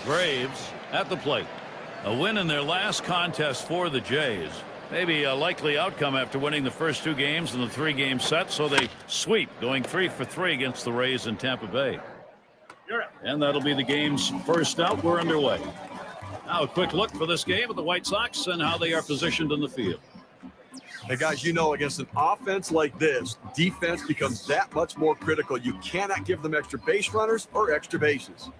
Braves at the plate. A win in their last contest for the Jays. Maybe a likely outcome after winning the first 2 games in the 3-game set, so they sweep, going 3 for 3 against the Rays in Tampa Bay. And that'll be the game's first out. We're underway. Now a quick look for this game of the White Sox and how they are positioned in the field. Hey, guys, you know, against an offense like this, defense becomes that much more critical. You cannot give them extra base runners or extra bases.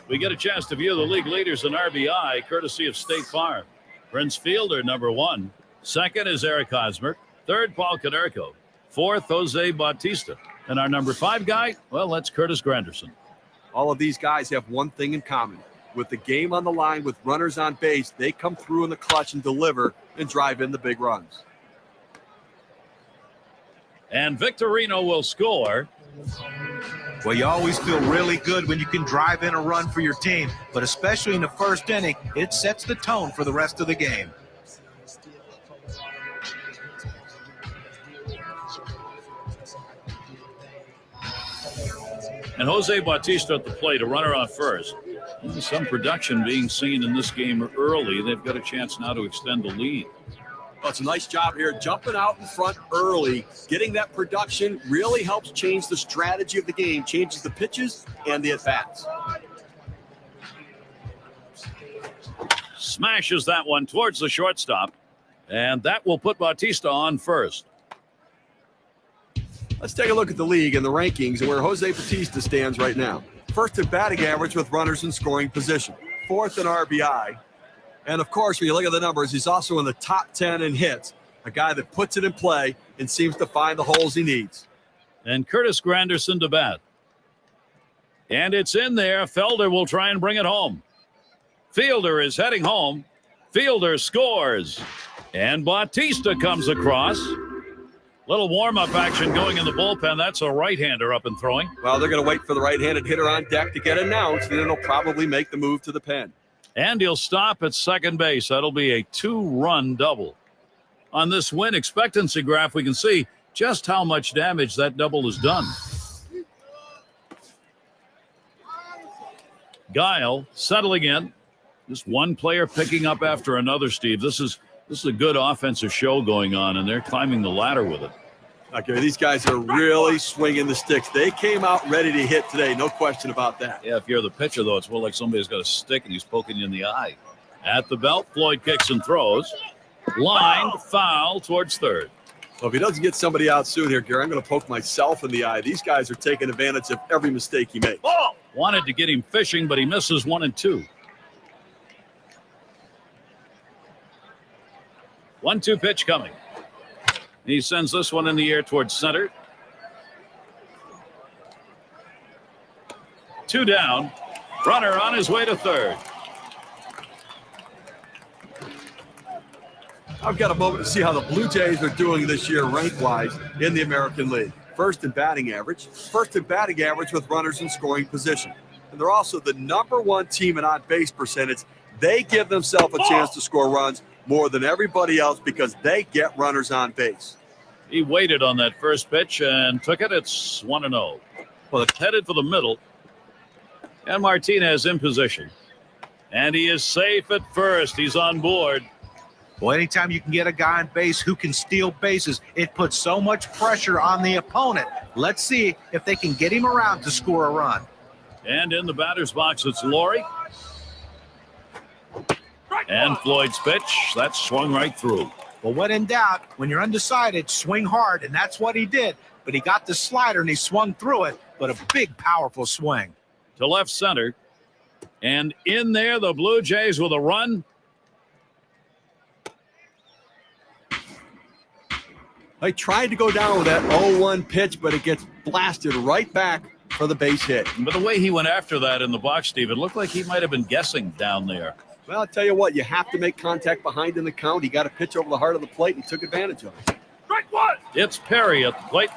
We get a chance to view the league leaders in RBI, courtesy of State Farm. Prince Fielder, number 1. Second is Eric Hosmer. Third, Paul Konerko. Fourth, Jose Bautista. And our number 5 guy, well, that's Curtis Granderson. All of these guys have one thing in common. With the game on the line with runners on base, they come through in the clutch and deliver and drive in the big runs. And Victorino will score. Well, you always feel really good when you can drive in a run for your team, but especially in the first inning, it sets the tone for the rest of the game. And Jose Bautista at the plate, a runner on first. Some production being seen in this game early. They've got a chance now to extend the lead. Well, it's a nice job here, jumping out in front early. Getting that production really helps change the strategy of the game, changes the pitches and the at-bats. Smashes that one towards the shortstop, and that will put Bautista on first. Let's take a look at the league and the rankings and where Jose Bautista stands right now. First in batting average with runners in scoring position. Fourth in RBI. And, of course, when you look at the numbers, he's also in the top 10 in hits. A guy that puts it in play and seems to find the holes he needs. And Curtis Granderson to bat. And it's in there. Felder will try and bring it home. Fielder is heading home. Fielder scores. And Bautista comes across. Little warm-up action going in the bullpen. That's a right-hander up and throwing. Well, they're going to wait for the right-handed hitter on deck to get announced, and then he'll probably make the move to the pen. And he'll stop at second base. That'll be a 2-run double. On this win expectancy graph, we can see just how much damage that double has done. Guile settling in. Just one player picking up after another, Steve. This is a good offensive show going on, and they're climbing the ladder with it. Okay, these guys are really swinging the sticks. They came out ready to hit today, no question about that. Yeah, if you're the pitcher, though, it's more like somebody's got a stick and he's poking you in the eye. At the belt, Floyd kicks and throws. Lined foul towards third. Well, if he doesn't get somebody out soon here, Gary, I'm going to poke myself in the eye. These guys are taking advantage of every mistake he makes. Wanted to get him fishing, but he misses 1 and 2. 1-2 pitch coming. He sends this one in the air towards center. 2 down. Runner on his way to third. I've got a moment to see how the Blue Jays are doing this year rank-wise in the American League. First in batting average. First in batting average with runners in scoring position. And they're also the number 1 team in on-base percentage. They give themselves a chance to score runs more than everybody else because they get runners on base. He waited on that first pitch and took it. It's 1-0. Well, it's headed for the middle. And Martinez in position. And he is safe at first. He's on board. Well, anytime you can get a guy on base who can steal bases, it puts so much pressure on the opponent. Let's see if they can get him around to score a run. And in the batter's box, it's Laurie. And Floyd's pitch, that's swung right through. Well, when in doubt, when you're undecided, swing hard, and that's what he did. But he got the slider, and he swung through it, but a big, powerful swing. To left center. And in there, the Blue Jays with a run. They tried to go down with that 0-1 pitch, but it gets blasted right back for the base hit. But the way he went after that in the box, Steve, it looked like he might have been guessing down there. Well, I'll tell you what, you have to make contact behind in the count. He got a pitch over the heart of the plate and he took advantage of it. Strike 1. It's Perry at the plate.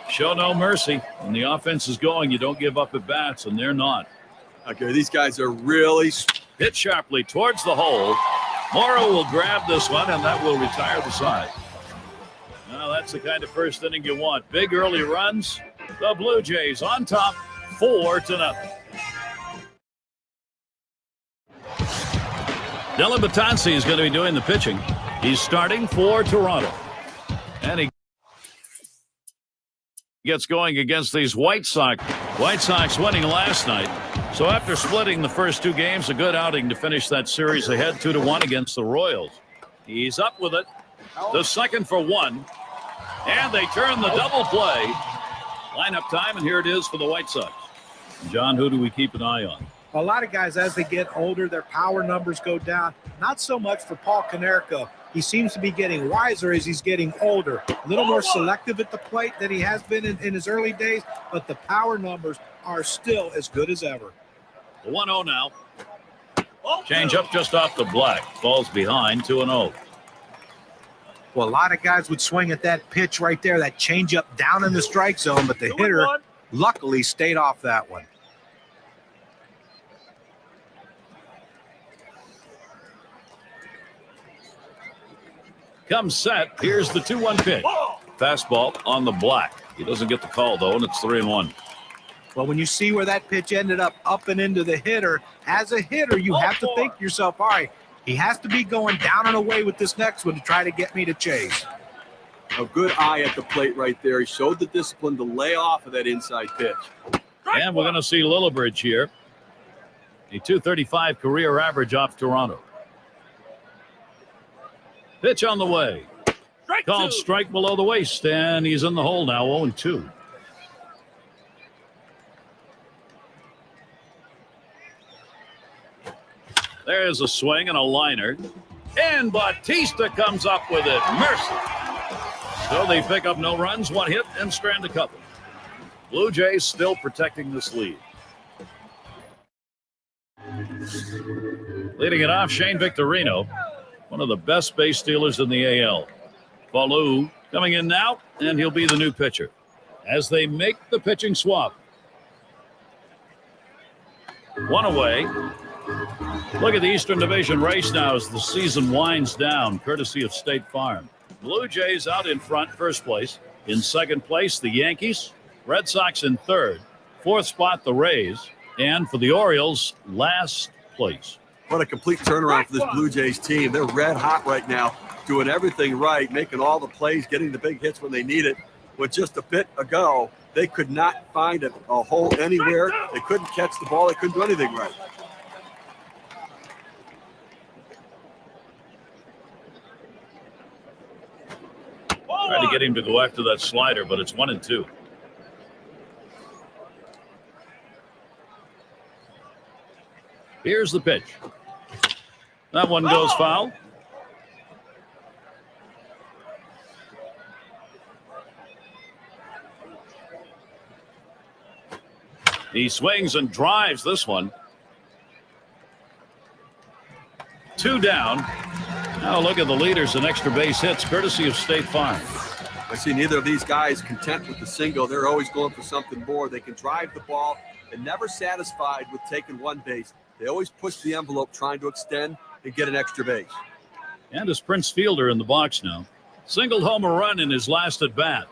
Show no mercy. When the offense is going, you don't give up at bats, and they're not. Okay, these guys are really... Hit sharply towards the hole. Morrow will grab this one, and that will retire the side. Now, that's the kind of first inning you want. Big early runs. The Blue Jays on top, 4-0. Dylan Betances is going to be doing the pitching. He's starting for Toronto. And he gets going against these White Sox. White Sox winning last night. So after splitting the first two games, a good outing to finish that series ahead 2-1 against the Royals. He's up with it. The second for one. And they turn the double play. Lineup time, and here it is for the White Sox. John, who do we keep an eye on? A lot of guys, as they get older, their power numbers go down. Not so much for Paul Konerko. He seems to be getting wiser as he's getting older. A little more selective at the plate than he has been in his early days, but the power numbers are still as good as ever. The 1-0 now. Change up just off the black. Falls behind 2-0. Well, a lot of guys would swing at that pitch right there, that changeup down in the strike zone, but the hitter luckily stayed off that one. Comes set. Here's the 2-1 pitch. Fastball on the black. He doesn't get the call, though, and it's 3-1. Well, when you see where that pitch ended up and into the hitter, as a hitter, you have to think to yourself, all right, he has to be going down and away with this next one to try to get me to chase. A good eye at the plate right there. He showed the discipline to lay off of that inside pitch. And we're going to see Lillibridge here. A .235 career average off Toronto. Pitch on the way. Called strike below the waist, and he's in the hole now, 0-2. There's a swing and a liner. And Bautista comes up with it. Mercy. So they pick up no runs, one hit, and strand a couple. Blue Jays still protecting this lead. Leading it off, Shane Victorino, one of the best base stealers in the AL. Falu coming in now, and he'll be the new pitcher as they make the pitching swap. One away. Look at the Eastern Division race now as the season winds down, courtesy of State Farm. Blue Jays out in front, first place. In second place, the Yankees. Red Sox in third. Fourth spot, the Rays. And for the Orioles, last place. What a complete turnaround for this Blue Jays team. They're red hot right now, doing everything right, making all the plays, getting the big hits when they need it. With just a bit ago, they could not find a hole anywhere. They couldn't catch the ball. They couldn't do anything right. Trying to get him to go after that slider, but it's 1-2. Here's the pitch. That one goes foul. He swings and drives this one. 2 down. Now look at the leaders in extra base hits, courtesy of State Farm. I see neither of these guys content with the single. They're always going for something more. They can drive the ball and never satisfied with taking one base. They always push the envelope, trying to extend and get an extra base. And his Prince Fielder in the box now. Singled home a run in his last at bat.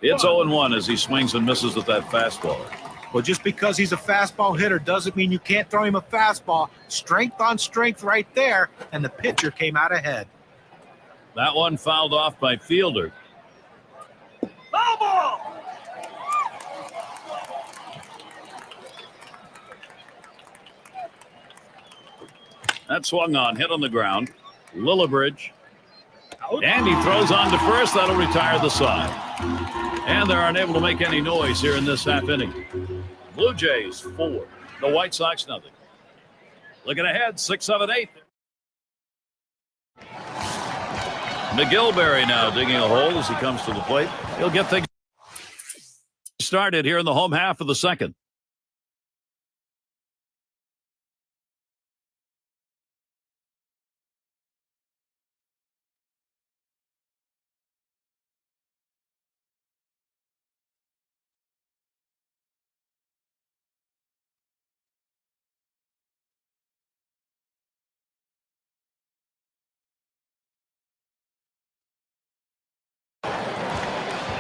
It's 0-1 as he swings and misses with that fastball. Well, just because he's a fastball hitter doesn't mean you can't throw him a fastball. Strength on strength right there, and the pitcher came out ahead. That one fouled off by Fielder. Foul ball! That swung on, hit on the ground. Lillibridge. And he throws on to first. That'll retire the side. And they aren't able to make any noise here in this half inning. Blue Jays 4. The White Sox nothing. Looking ahead, 6, 7, 8. McGilberry now digging a hole as he comes to the plate. He'll get things started here in the home half of the second.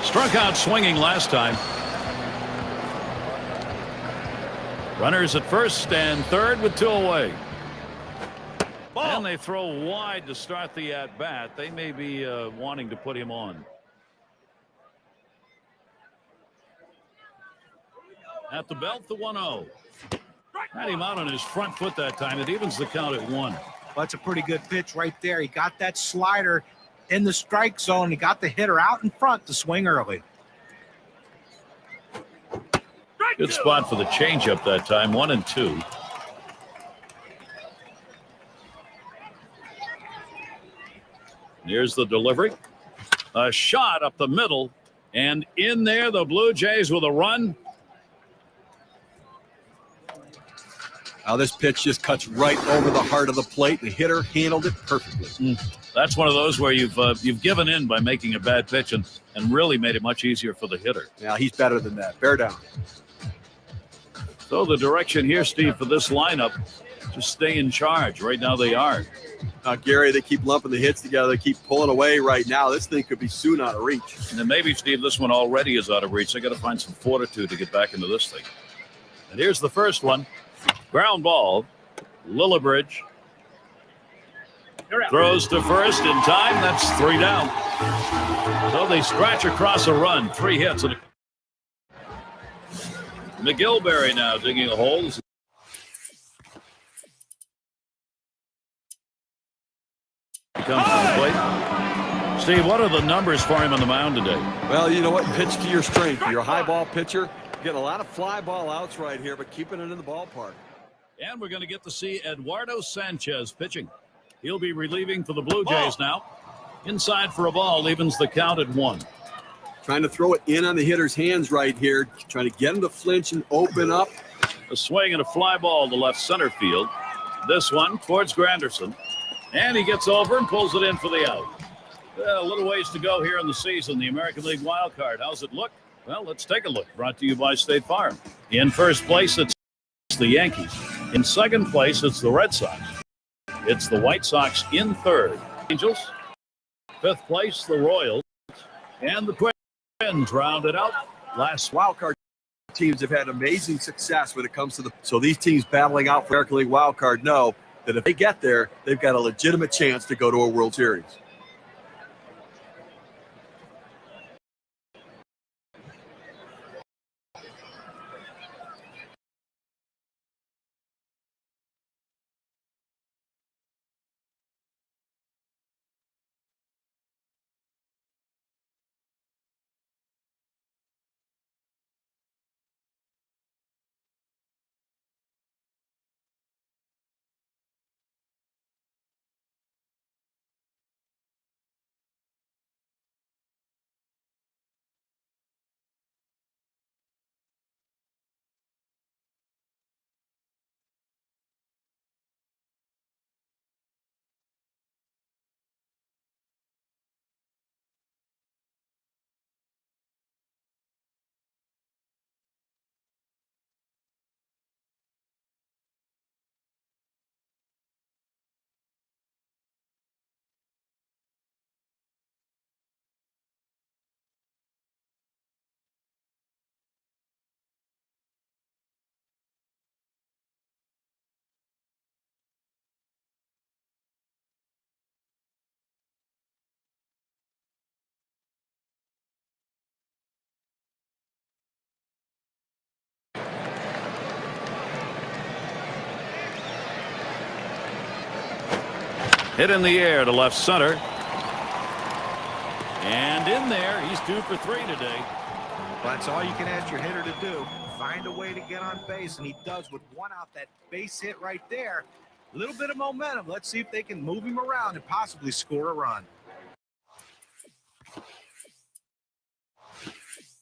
Struck out swinging last time. Runners at first and third with 2 away. Ball. And they throw wide to start the at-bat. They may be wanting to put him on. At the belt, the 1-0. Had him out on his front foot that time. It evens the count at 1. That's a pretty good pitch right there. He got that slider in the strike zone. He got the hitter out in front to swing early. Good spot for the changeup that time. 1-2. Here's the delivery. A shot up the middle. And in there, the Blue Jays with a run. Now this pitch just cuts right over the heart of the plate. The hitter handled it perfectly. That's one of those where you've given in by making a bad pitch and really made it much easier for the hitter. Yeah, he's better than that. Bear down. So the direction here, Steve, for this lineup, just stay in charge. Right now they are. Gary, they keep lumping the hits together. They keep pulling away right now. This thing could be soon out of reach. And then maybe, Steve, this one already is out of reach. They got to find some fortitude to get back into this thing. And here's the first one. Ground ball. Lillibridge throws to first in time. That's 3 down. So they scratch across a run. 3 hits. And McGilberry now digging a hole. Comes to the plate. Steve, what are the numbers for him on the mound today? Well, you know what? Pitch to your strength. You're a high ball pitcher. Getting a lot of fly ball outs right here, but keeping it in the ballpark. And we're going to get to see Eduardo Sanchez pitching. He'll be relieving for the Blue Jays now. Inside for a ball, evens the count at 1. Trying to throw it in on the hitter's hands right here. Trying to get him to flinch and open up. A swing and a fly ball to left center field. This one towards Granderson. And he gets over and pulls it in for the out. Well, a little ways to go here in the season. The American League wild card. How's it look? Well, let's take a look. Brought to you by State Farm. In first place, it's the Yankees. In second place, it's the Red Sox. It's the White Sox in third. Angels. Fifth place, the Royals. And the Twins rounded out. Last Wild card teams have had amazing success when it comes to so these teams battling out for American League wild card know that if they get there, they've got a legitimate chance to go to a World Series. hit in the air to left center. And in there, he's 2 for 3 today. That's all you can ask your hitter to do. Find a way to get on base, and he does with 1 out. That base hit right there. A little bit of momentum. Let's see if they can move him around and possibly score a run.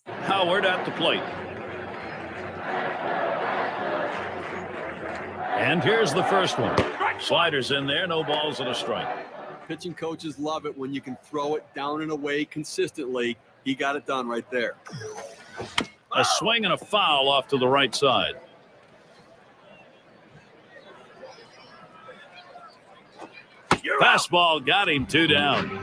Howard at the plate. And here's the first one. Sliders in there, no balls and a strike. Pitching coaches love it when you can throw it down and away consistently. He got it done right there. A swing and a foul off to the right side. Fastball got him, 2 down.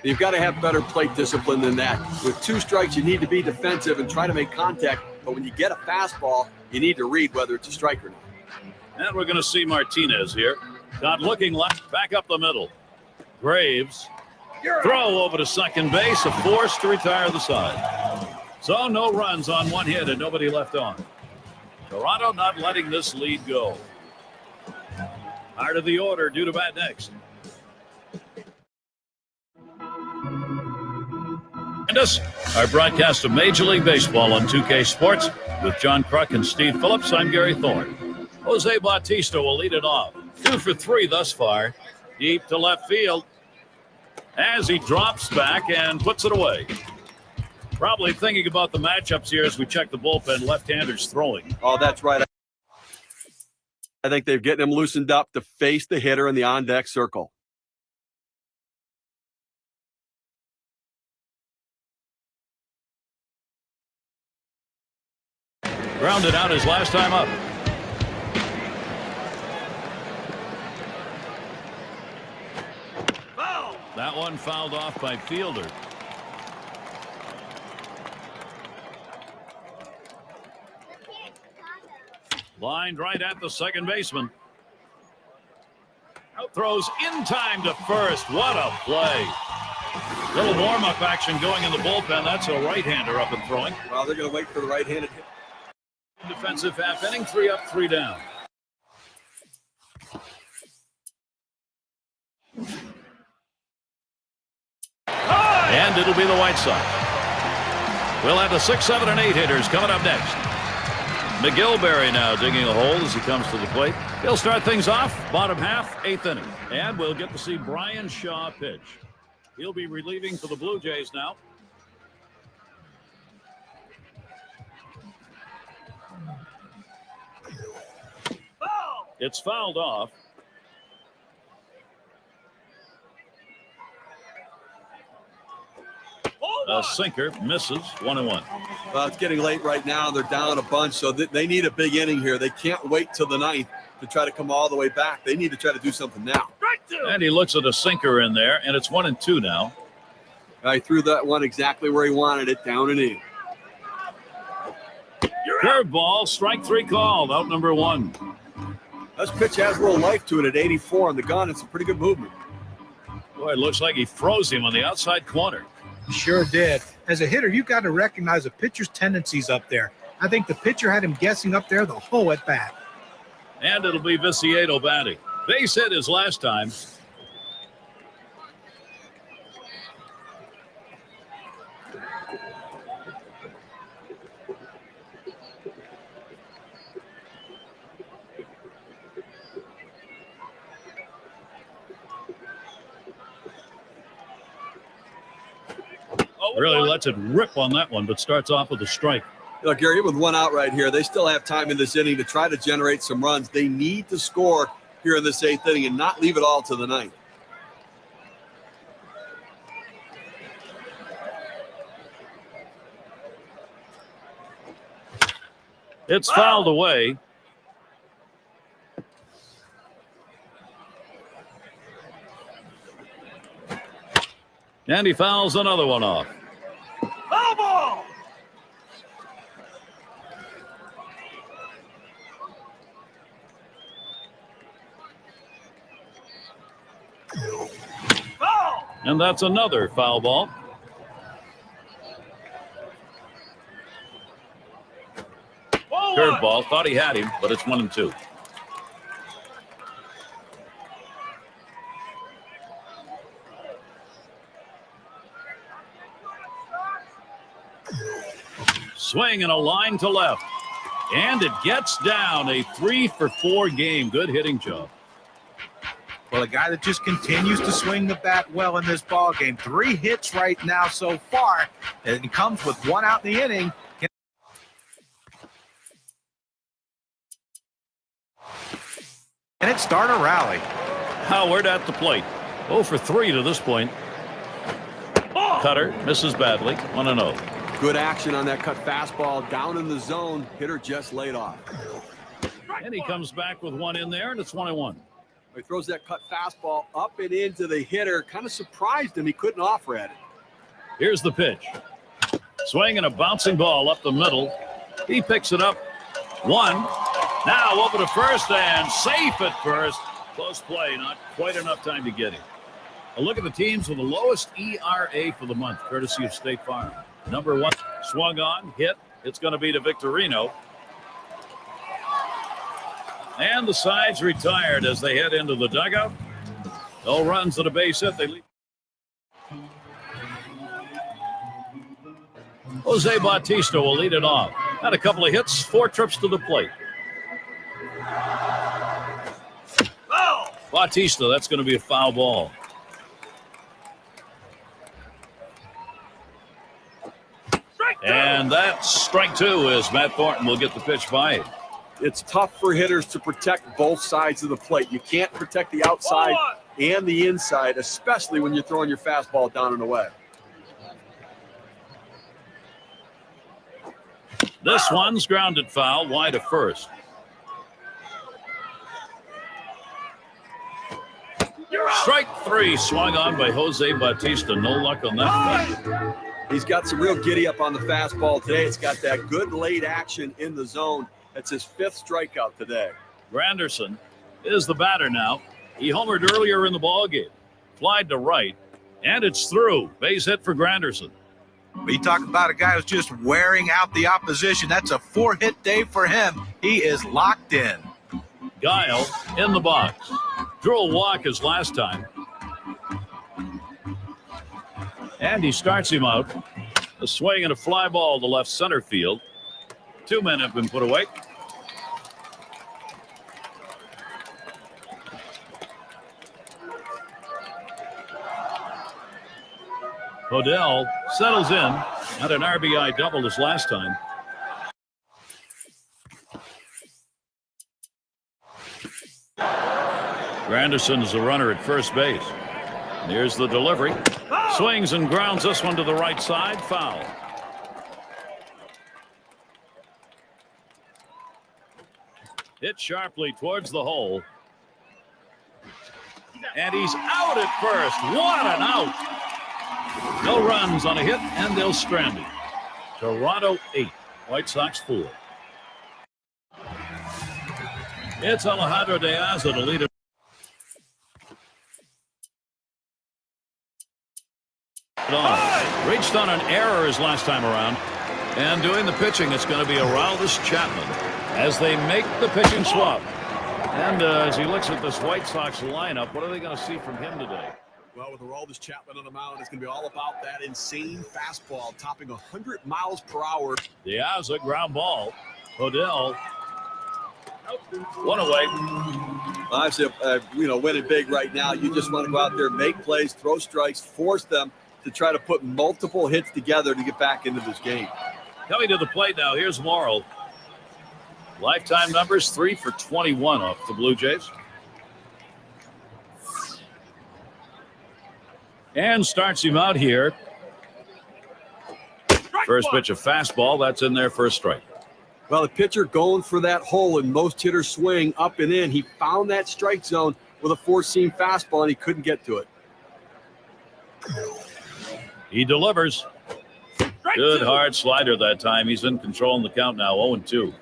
You've got to have better plate discipline than that. With 2 strikes, you need to be defensive and try to make contact But when you get a fastball, you need to read whether it's a strike or not. And we're going to see Martinez here. Not looking left, back up the middle. Graves, throw over to second base, a force to retire the side. So no runs on one hit and nobody left on. Toronto not letting this lead go. Heart of the order due to bat next. And us, our broadcast of Major League Baseball on 2K Sports with John Kruk and Steve Phillips. I'm Gary Thorne. Jose Bautista will lead it off. 2 for 3 thus far. Deep to left field as he drops back and puts it away. Probably thinking about the matchups here as we check the bullpen. Left-handers throwing. Oh, that's right. I think they're getting him loosened up to face the hitter in the on-deck circle. Grounded out his last time up. That one fouled off by Fielder. Lined right at the second baseman. Out throws in time to first. What a play. Little warm-up action going in the bullpen. That's a right-hander up and throwing. Well, they're going to wait for the right-handed hit. Defensive half inning, 3 up, 3 down. And it'll be the White Sox. We'll have the 6, 7, and 8 hitters coming up next. McGilberry now digging a hole as he comes to the plate. He'll start things off, bottom half, 8th inning. And we'll get to see Brian Shaw pitch. He'll be relieving for the Blue Jays now. It's fouled off. A sinker misses, 1-1. Well, it's getting late right now. They're down a bunch, so they need a big inning here. They can't wait till the 9th to try to come all the way back. They need to try to do something now. And he looks at a sinker in there, and it's 1-2 now. I threw that one exactly where he wanted it, down and in. Curveball, strike 3 called, out number 1. This pitch has a little life to it at 84 on the gun. It's a pretty good movement. Boy, it looks like he froze him on the outside corner. Sure did. As a hitter, you got to recognize a pitcher's tendencies up there. I think the pitcher had him guessing up there the whole at bat. And it'll be Viciedo batting. Base hit his last time. Really lets it rip on that one, but starts off with a strike. You know, Gary, with 1 out right here, they still have time in this inning to try to generate some runs. They need to score here in this 8th inning and not leave it all to the 9th. It's fouled away. And he fouls another one off. Foul ball! And that's another foul ball. Curveball, thought he had him, but it's 1-2. Swing and a line to left. And it gets down. A 3 for 4 game. Good hitting job. Well, a guy that just continues to swing the bat well in this ball game. 3 hits right now so far. And it comes with 1 out in the inning. And it started a rally. Howard at the plate. 0 for 3 to this point. Cutter misses badly. 1-0. Good action on that cut fastball down in the zone. Hitter just laid off. And he comes back with 1 in there, and it's 1-1. He throws that cut fastball up and into the hitter. Kind of surprised him. He couldn't offer at it. Here's the pitch. Swing and a bouncing ball up the middle. He picks it up. One. Now over to first and safe at first. Close play. Not quite enough time to get him. A look at the teams with the lowest ERA for the month, courtesy of State Farm. Number 1 swung on, hit. It's going to be to Victorino. And the side's retired as they head into the dugout. No runs at a base hit. They leave. Jose Bautista will lead it off. Had a couple of hits, 4 trips to the plate. Bautista, that's going to be a foul ball. And that's strike 2 as Matt Thornton will get the pitch by it. It's tough for hitters to protect both sides of the plate. You can't protect the outside and the inside, especially when you're throwing your fastball down and away. This one's grounded foul, wide of first. Strike 3 swung on by Jose Bautista. No luck on that one. He's got some real giddy up on the fastball today. It's got that good late action in the zone. That's his 5th strikeout today. Granderson is the batter now. He homered earlier in the ballgame. Flied to right, and it's through. Base hit for Granderson. You talk about a guy who's just wearing out the opposition. That's a 4-hit day for him. He is locked in. Guile in the box. Drew a walk his last time. And he starts him out. A swing and a fly ball to left center field. 2 men have been put away. Odell settles in. Had an RBI double his last time. Granderson is a runner at first base. Here's the delivery. Swings and grounds this one to the right side. Foul. Hit sharply towards the hole. And he's out at first. What an out. No runs on a hit, and they'll strand him. Toronto 8, White Sox 4. It's Alejandro De Aza to lead it. Reached on an error his last time around. And doing the pitching, it's going to be Aroldis Chapman as they make the pitching swap. And as he looks at this White Sox lineup, what are they going to see from him today? Well, with Aroldis Chapman on the mound, it's going to be all about that insane fastball, topping 100 miles per hour. De Aza, ground ball. Odell. One away. I said, winning big right now. You just want to go out there, make plays, throw strikes, force them to try to put multiple hits together to get back into this game. Coming to the plate now, here's Morrow. Lifetime numbers 3 for 21 off the Blue Jays. And starts him out here. First pitch, a fastball. That's in there for a strike. Well, the pitcher going for that hole, and most hitters swing up and in. He found that strike zone with a 4-seam fastball, and he couldn't get to it. He delivers. Good hard slider that time. He's in control in the count now, 0-2.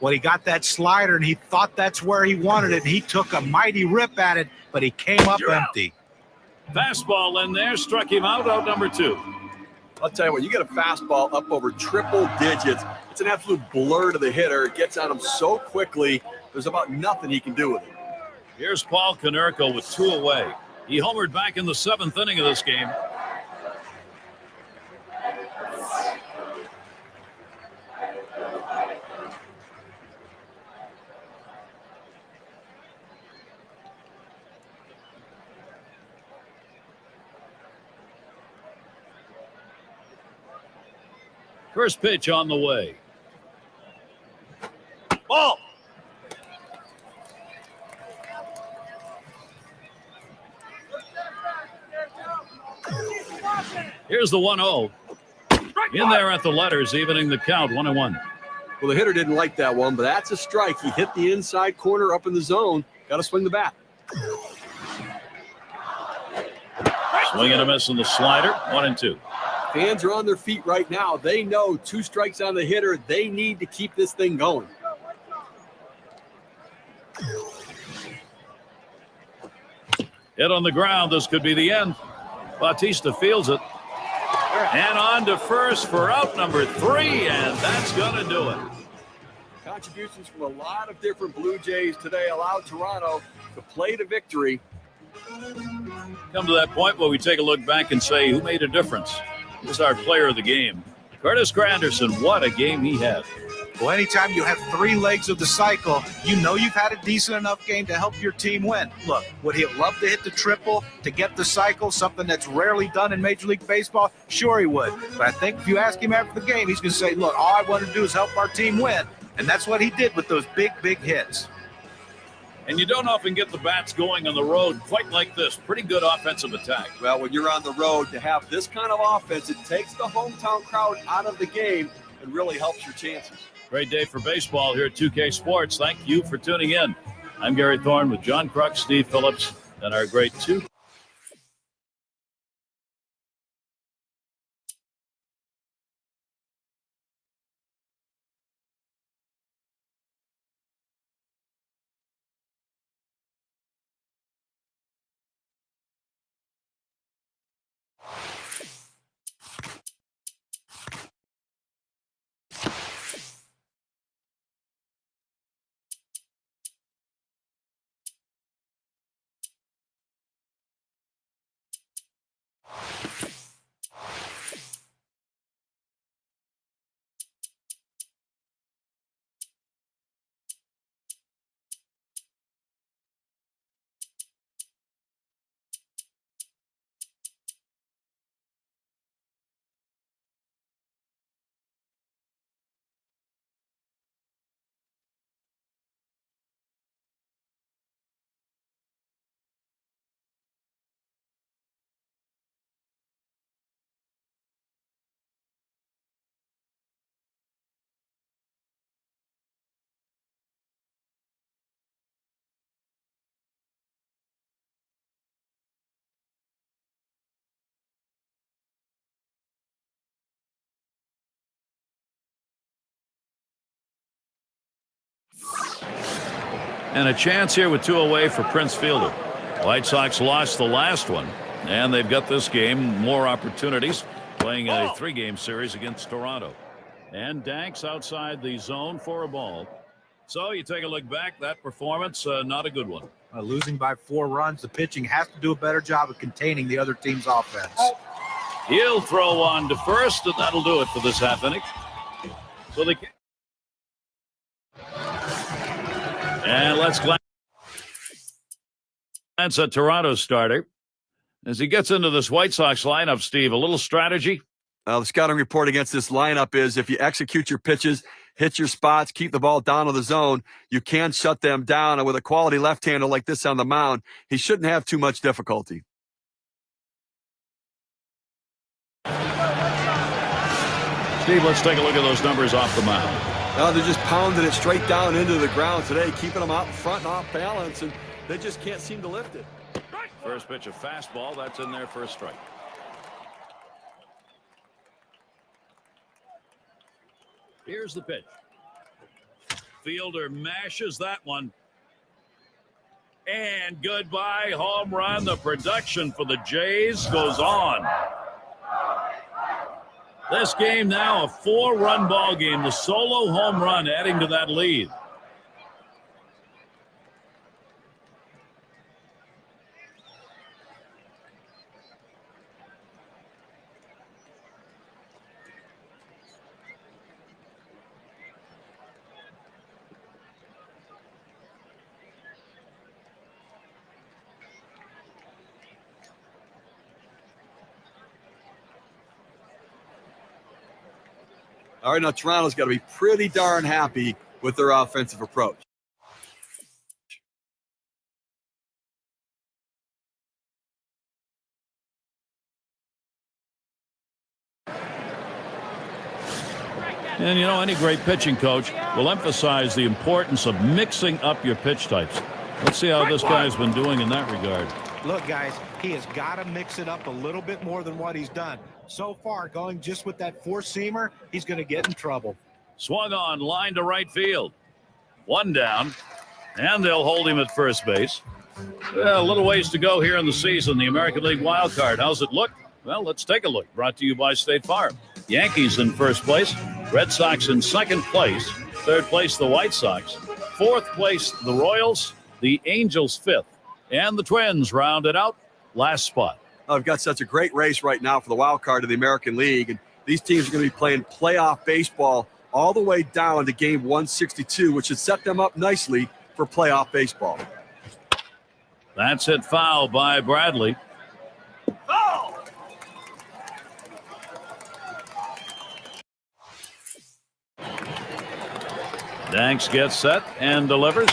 Well, he got that slider, and he thought that's where he wanted it. And he took a mighty rip at it, but he came up empty. Fastball in there, struck him out number 2. I'll tell you what, you get a fastball up over triple digits. It's an absolute blur to the hitter. It gets on him so quickly, there's about nothing he can do with it. Here's Paul Konerko with 2 away. He homered back in the 7th inning of this game. First pitch on the way. Ball. Here's the 1-0. In there at the letters, evening the count, 1-1. Well, the hitter didn't like that one, but that's a strike. He hit the inside corner up in the zone. Got to swing the bat. Swing and a miss on the slider, 1-2. Fans are on their feet right now. They know 2 strikes on the hitter. They need to keep this thing going. Hit on the ground. This could be the end. Bautista fields it. And on to first for out number 3, and that's going to do it. Contributions from a lot of different Blue Jays today allowed Toronto to play to victory. Come to that point where we take a look back and say, who made a difference? Who's our player of the game? Curtis Granderson, what a game he had. Well, anytime you have 3 legs of the cycle, you know you've had a decent enough game to help your team win. Look, would he love to hit the triple to get the cycle, something that's rarely done in Major League Baseball? Sure he would. But I think if you ask him after the game, he's going to say, look, all I want to do is help our team win. And that's what he did with those big, big hits. And you don't often get the bats going on the road quite like this. Pretty good offensive attack. Well, when you're on the road, to have this kind of offense, it takes the hometown crowd out of the game and really helps your chances. Great day for baseball here at 2K Sports. Thank you for tuning in. I'm Gary Thorne with John Kruk, Steve Phillips, and our great 2. And a chance here with 2 away for Prince Fielder. White Sox lost the last one, and they've got this game more opportunities, playing a 3-game series against Toronto. And Danks outside the zone for a ball. So you take a look back, that performance, not a good one. Losing by 4 runs, the pitching has to do a better job of containing the other team's offense. He'll throw on to first, and that'll do it for this half inning. So they can. And let's glance at Toronto's starter. As he gets into this White Sox lineup, Steve, a little strategy? The scouting report against this lineup is if you execute your pitches, hit your spots, keep the ball down to the zone, you can shut them down. And with a quality left-hander like this on the mound, he shouldn't have too much difficulty. Steve, let's take a look at those numbers off the mound. They're just pounding it straight down into the ground today, keeping them out in front and off balance, and they just can't seem to lift it. First pitch, a fastball. That's in there for a strike. Here's the pitch. Fielder mashes that one. And goodbye, home run. The production for the Jays goes on. This game now a 4-run ball game. The solo home run adding to that lead. All right, now Toronto's got to be pretty darn happy with their offensive approach. And, you know, any great pitching coach will emphasize the importance of mixing up your pitch types. Let's see how this guy's been doing in that regard. Look, guys, he has got to mix it up a little bit more than what he's done. So far, going just with that four-seamer, he's going to get in trouble. Swung on, line to right field. One down, and they'll hold him at first base. Well, a little ways to go here in the season. The American League wild card. How's it look? Well, let's take a look. Brought to you by State Farm. Yankees in first place. Red Sox in second place. Third place, the White Sox. Fourth place, the Royals. The Angels fifth. And the Twins rounded out last spot. I've got such a great race right now for the wild card of the American League. And these teams are going to be playing playoff baseball all the way down to game 162, which should set them up nicely for playoff baseball. That's hit foul by Bradley. Oh! Danks gets set and delivers.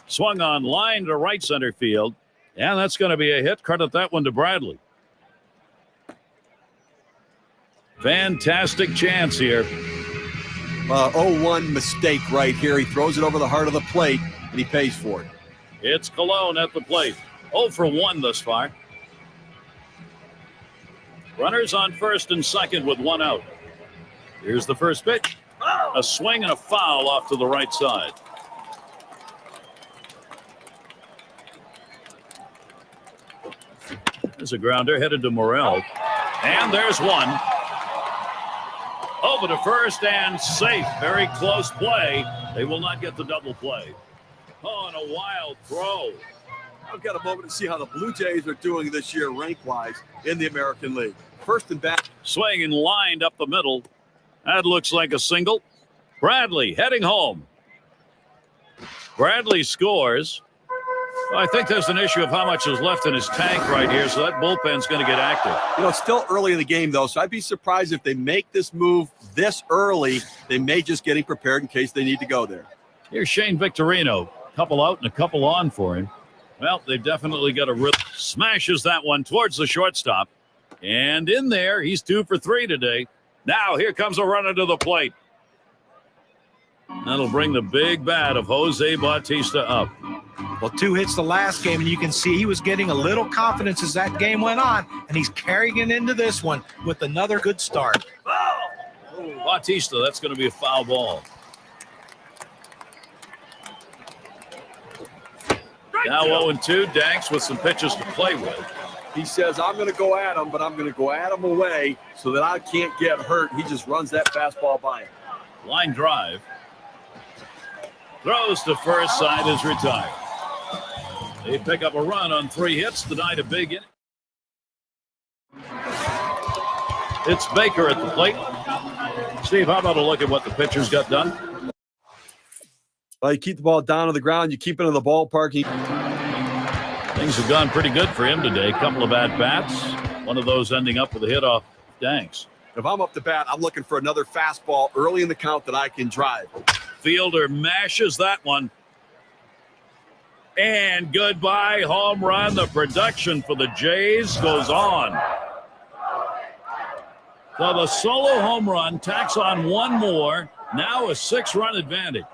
Swung on, line to right center field. And that's going to be a hit. Credit that one to Bradley. Fantastic chance here. 0-1 mistake right here. He throws it over the heart of the plate, and he pays for it. It's Colon at the plate. 0 for 1 thus far. Runners on first and second with one out. Here's the first pitch. A swing and a foul off to the right side. There's a grounder headed to Morel. And there's one. Over to first and safe. Very close play. They will not get the double play. Oh, and a wild throw. I've got a moment to see how the Blue Jays are doing this year rank-wise in the American League. First and back. Swing and lined up the middle. That looks like a single. Bradley heading home. Bradley scores. I think there's an issue of how much is left in his tank right here, so that bullpen's going to get active. You know, it's still early in the game, though, so I'd be surprised if they make this move this early. They may just getting prepared in case they need to go there. Here's Shane Victorino. Couple out and a couple on for him. Well, they've definitely got a rip. Smashes that one towards the shortstop. And in there, he's 2 for 3 today. Now, here comes a runner to the plate. That'll bring the big bat of Jose Bautista up. Well, 2 hits the last game, and you can see he was getting a little confidence as that game went on, and he's carrying it into this one with another good start. Bautista, that's going to be a foul ball. Now 0-2, Danks with some pitches to play with. He says, I'm going to go at him, but I'm going to go at him away so that I can't get hurt. He just runs that fastball by him. Line drive. Throws to first, side is retired. They pick up a run on 3 hits tonight, a big inning. It's Baker at the plate. Steve, how about a look at what the pitcher's got done? Well, you keep the ball down to the ground. You keep it in the ballpark. Things have gone pretty good for him today. Couple of at-bats. One of those ending up with a hit off Danks. If I'm up to bat, I'm looking for another fastball early in the count that I can drive. Fielder mashes that one. And goodbye, home run. The production for the Jays goes on. So the solo home run tacks on one more. Now a 6-run advantage.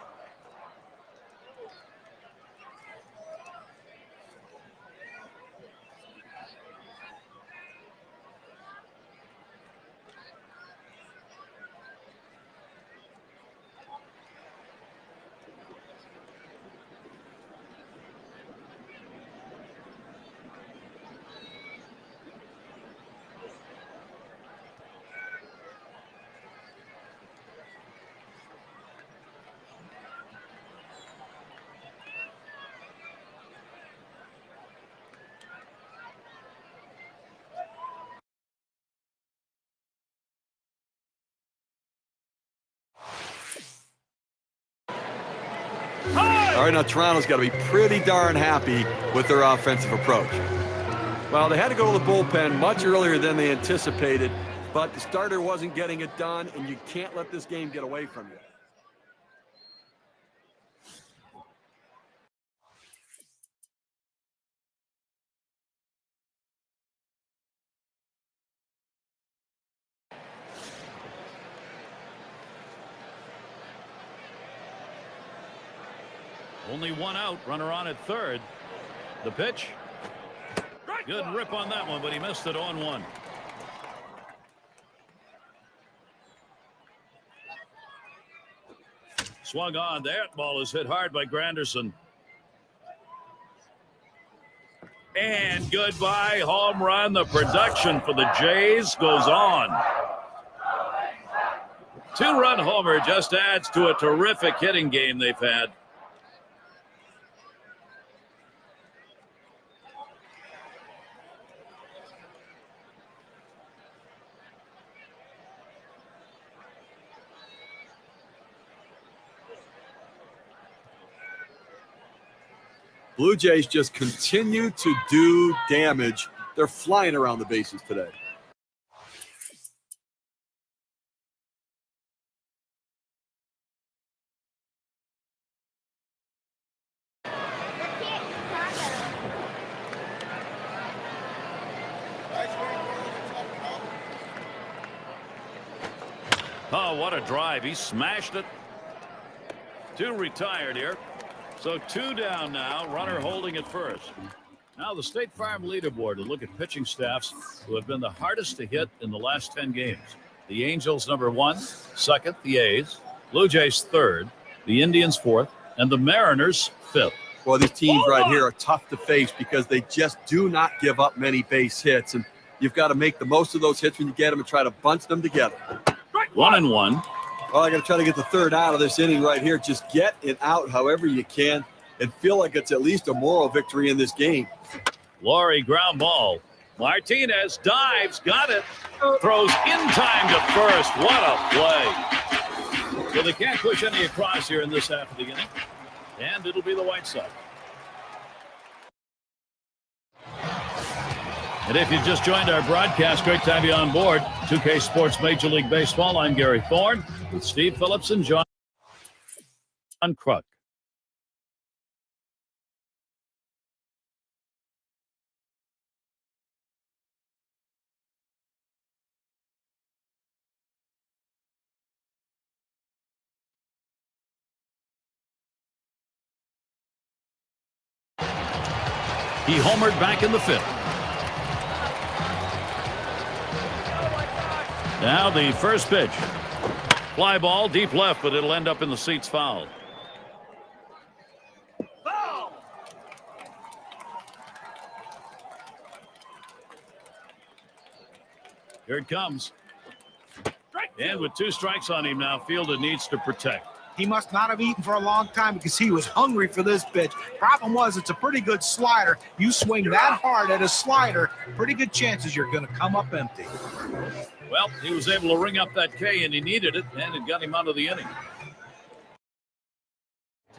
All right, now Toronto's got to be pretty darn happy with their offensive approach. Well, they had to go to the bullpen much earlier than they anticipated, but the starter wasn't getting it done, and you can't let this game get away from you. Only one out, runner on at third. The pitch. Good rip on that one, but he missed it on 1. Swung on. That ball is hit hard by Granderson. And goodbye, home run. The production for the Jays goes on. 2-run homer just adds to a terrific hitting game they've had. Blue Jays just continue to do damage. They're flying around the bases today. Oh, what a drive. He smashed it. 2 retired here. So 2 down now, runner holding at first. Now the State Farm leaderboard to look at pitching staffs who have been the hardest to hit in the last 10 games. The Angels number 1, second the A's, Blue Jays third, the Indians fourth, and the Mariners fifth. Well, these teams right here are tough to face because they just do not give up many base hits, and you've got to make the most of those hits when you get them and try to bunch them together. 1-1. Well, I got to try to get the third out of this inning right here. Just get it out however you can and feel like it's at least a moral victory in this game. Laurie ground ball. Martinez dives, got it, throws in time to first. What a play. So they can't push any across here in this half of the inning, and it'll be the White Sox. And if you just joined our broadcast, great to have you on board. 2K Sports Major League Baseball. I'm Gary Thorne with Steve Phillips and John Kruk. He homered back in the 5th. Now the first pitch. Fly ball deep left, but it'll end up in the seats foul. Here it comes. And with 2 strikes on him now, Fielder needs to protect. He must not have eaten for a long time because he was hungry for this pitch. Problem was, it's a pretty good slider. You swing that hard at a slider, pretty good chances you're going to come up empty. Well, he was able to ring up that K, and he needed it, and it got him out of the inning.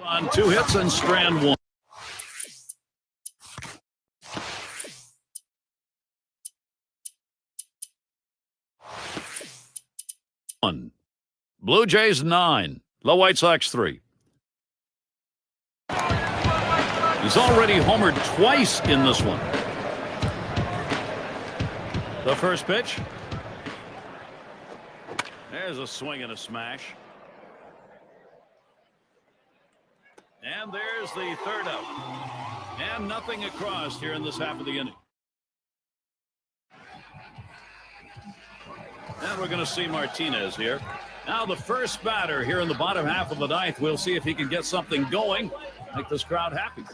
On 2 hits and strand 1. Blue Jays 9. The White Sox 3. He's already homered twice in this one. The first pitch. There's a swing and a smash. And there's the third out. And nothing across here in this half of the inning. And we're going to see Martinez here. Now the first batter here in the bottom half of the 9th. We'll see if he can get something going. Make this crowd happy.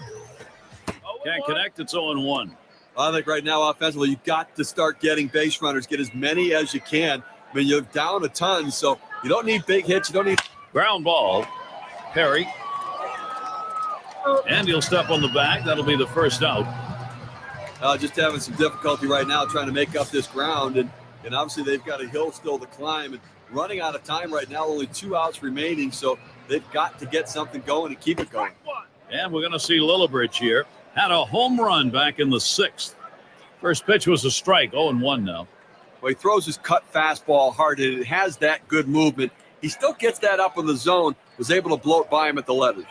Can't connect. It's 0-1. I think right now offensively, you've got to start getting base runners. Get as many as you can. I mean, you're down a ton, so you don't need big hits. You don't need ground ball. Perry. And he'll step on the bag. That'll be the first out. Just having some difficulty right now trying to make up this ground. And obviously they've got a hill still to climb. And running out of time right now, only 2 outs remaining. So they've got to get something going and keep it going. And we're going to see Lillibridge here. Had a home run back in the 6th. First pitch was a strike. 0-1 now. Well, he throws his cut fastball hard, and it has that good movement. He still gets that up in the zone, was able to blow it by him at the letters.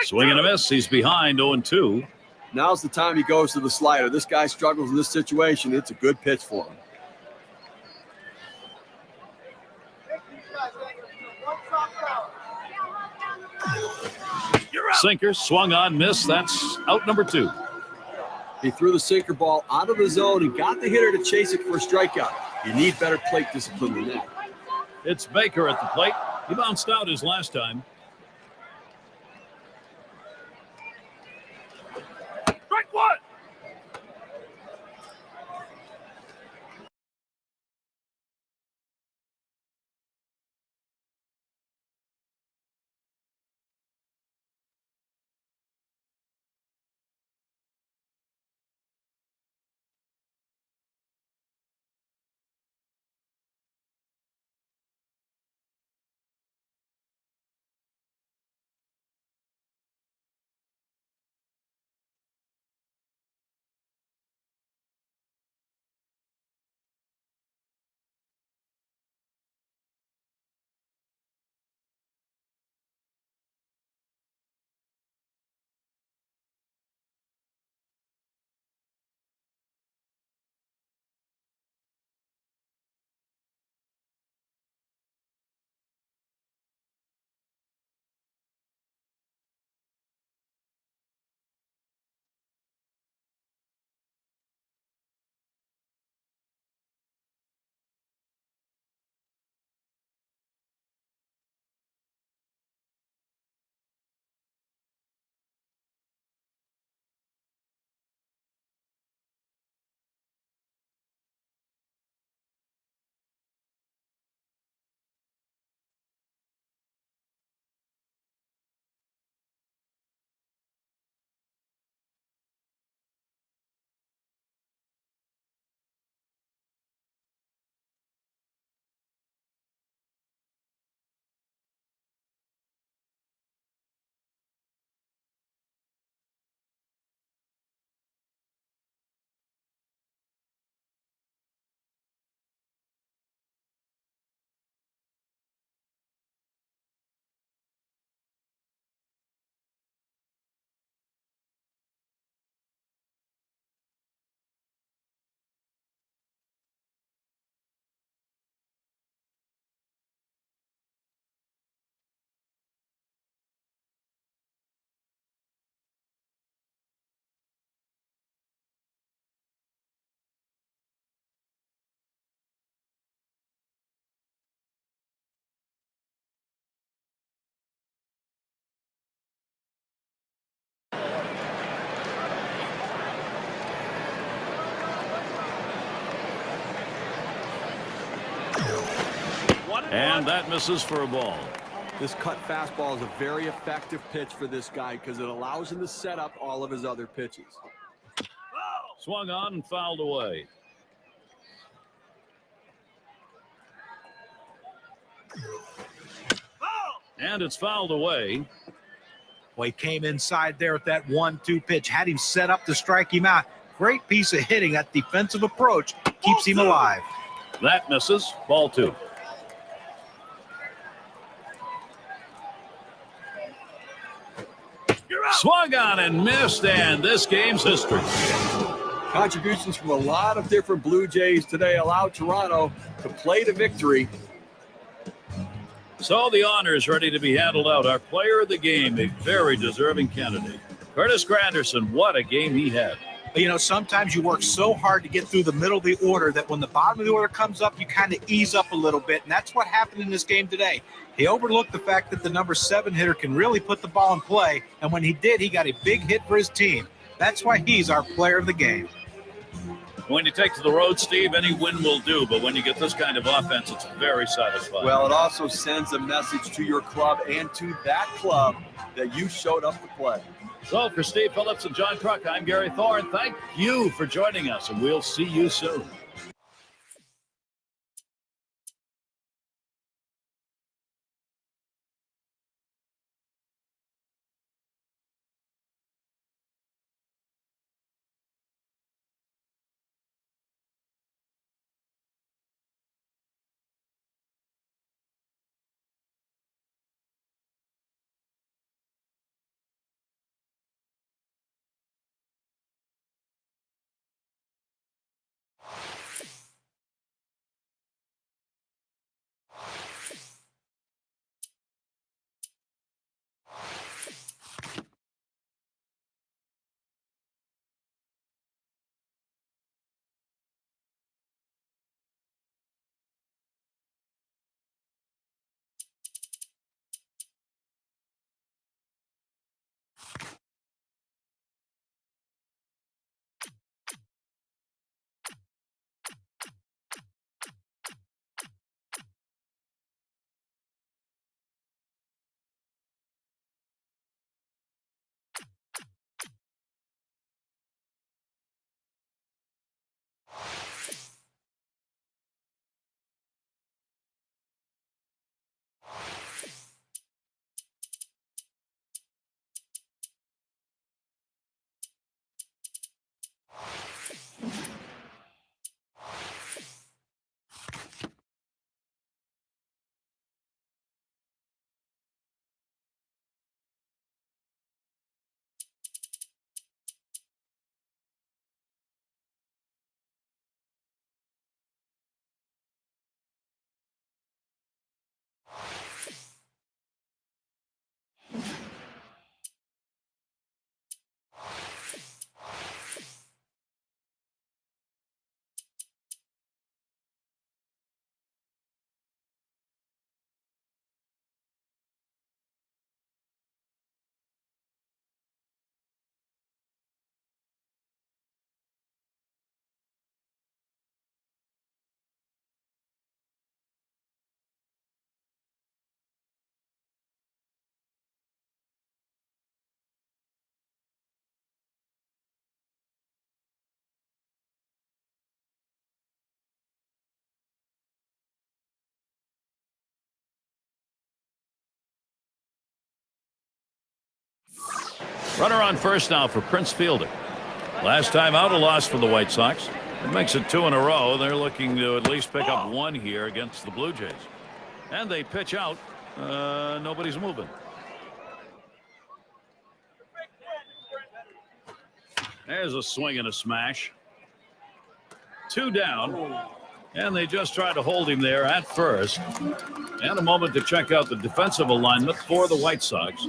Swing and a miss. He's behind 0-2. Now's the time he goes to the slider. This guy struggles in this situation. It's a good pitch for him. Sinker swung on, miss. That's out number 2. He threw the sinker ball out of the zone and got the hitter to chase it for a strikeout. You need better plate discipline than that. It's Baker at the plate. He bounced out his last time. Strike one. And that misses for a ball. This cut fastball is a very effective pitch for this guy because it allows him to set up all of his other pitches. Swung on and fouled away. And it's fouled away. Well, he came inside there with that 1-2 pitch, had him set up to strike him out. Great piece of hitting. That defensive approach keeps him alive. That misses. Ball two. Swung on and missed, and this game's history. Contributions from a lot of different Blue Jays today allowed Toronto to play to victory. So the honor is ready to be handled out. Our player of the game, a very deserving candidate. Curtis Granderson, what a game he had. You know, sometimes you work so hard to get through the middle of the order that when the bottom of the order comes up, you kind of ease up a little bit, and that's what happened in this game today. He overlooked the fact that the number 7 hitter can really put the ball in play, and when he did, he got a big hit for his team. That's why he's our player of the game. When you take to the road, Steve, any win will do, but when you get this kind of offense, it's very satisfying. Well, it also sends a message to your club and to that club that you showed up to play. So for Steve Phillips and John Truck, I'm Gary Thorne. Thank you for joining us, and we'll see you soon. Runner on first now for Prince Fielder. Last time out, a loss for the White Sox. It makes it 2 in a row. They're looking to at least pick up 1 here against the Blue Jays. And they pitch out. Nobody's moving. There's a swing and a smash. 2 down. And they just try to hold him there at first. And a moment to check out the defensive alignment for the White Sox.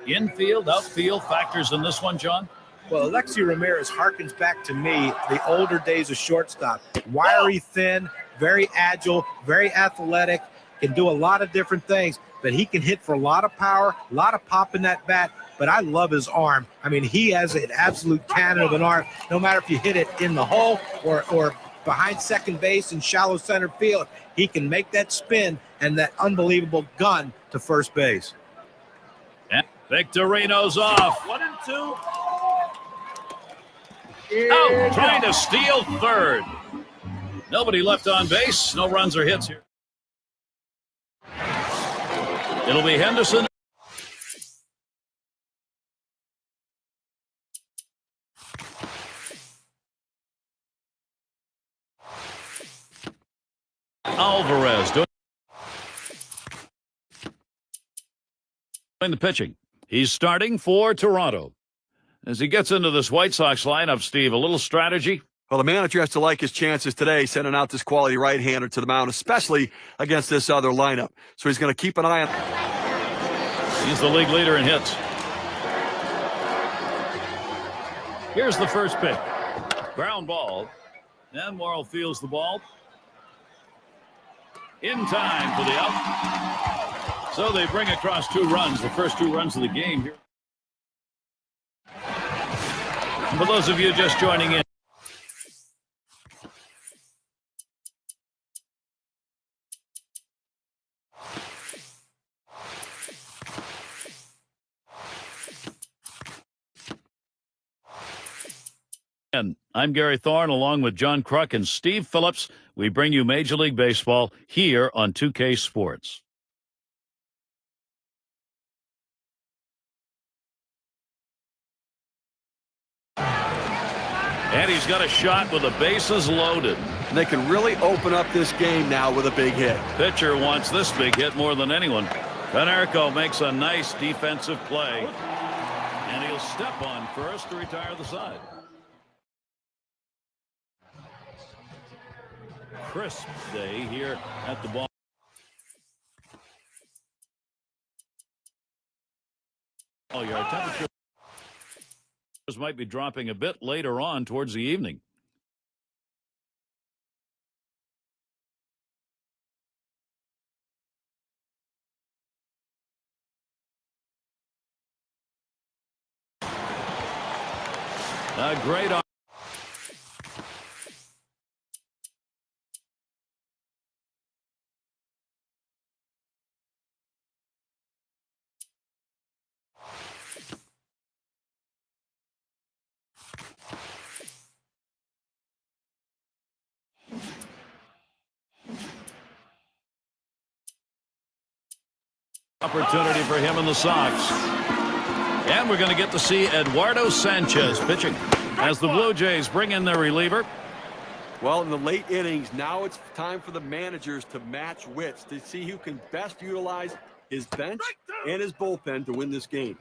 Infield, outfield factors in this one, John? Well, Alexi Ramirez harkens back to me the older days of shortstop. Wiry, thin, very agile, very athletic, can do a lot of different things, but he can hit for a lot of power, a lot of pop in that bat. But I love his arm. I mean, he has an absolute cannon of an arm, no matter if you hit it in the hole or behind second base in shallow center field. He can make that spin and that unbelievable gun to first base. And Victorino's off. 1 and 2. Out, trying to steal third. Nobody left on base. No runs or hits here. It'll be Henderson. Alvarez doing the pitching. He's starting for Toronto. As he gets into this White Sox lineup, Steve, a little strategy. Well, the manager has to like his chances today, sending out this quality right-hander to the mound, especially against this other lineup. So he's going to keep an eye on. He's the league leader in hits. Here's the first pitch. Ground ball. And Morrow fields the ball. In time for the out. So they bring across 2 runs, the first 2 runs of the game here. For those of you just joining in, I'm Gary Thorne along with John Kruk and Steve Phillips. We bring you Major League Baseball here on 2K Sports. And he's got a shot with the bases loaded. And they can really open up this game now with a big hit. Pitcher wants this big hit more than anyone. Konerko makes a nice defensive play. And he'll step on first to retire the side. Crisp day here at the ball. Your temperatures might be dropping a bit later on towards the evening. A great opportunity for him and the Sox. And we're going to get to see Eduardo Sanchez pitching as the Blue Jays bring in their reliever. Well, in the late innings, now it's time for the managers to match wits to see who can best utilize his bench and his bullpen to win this game.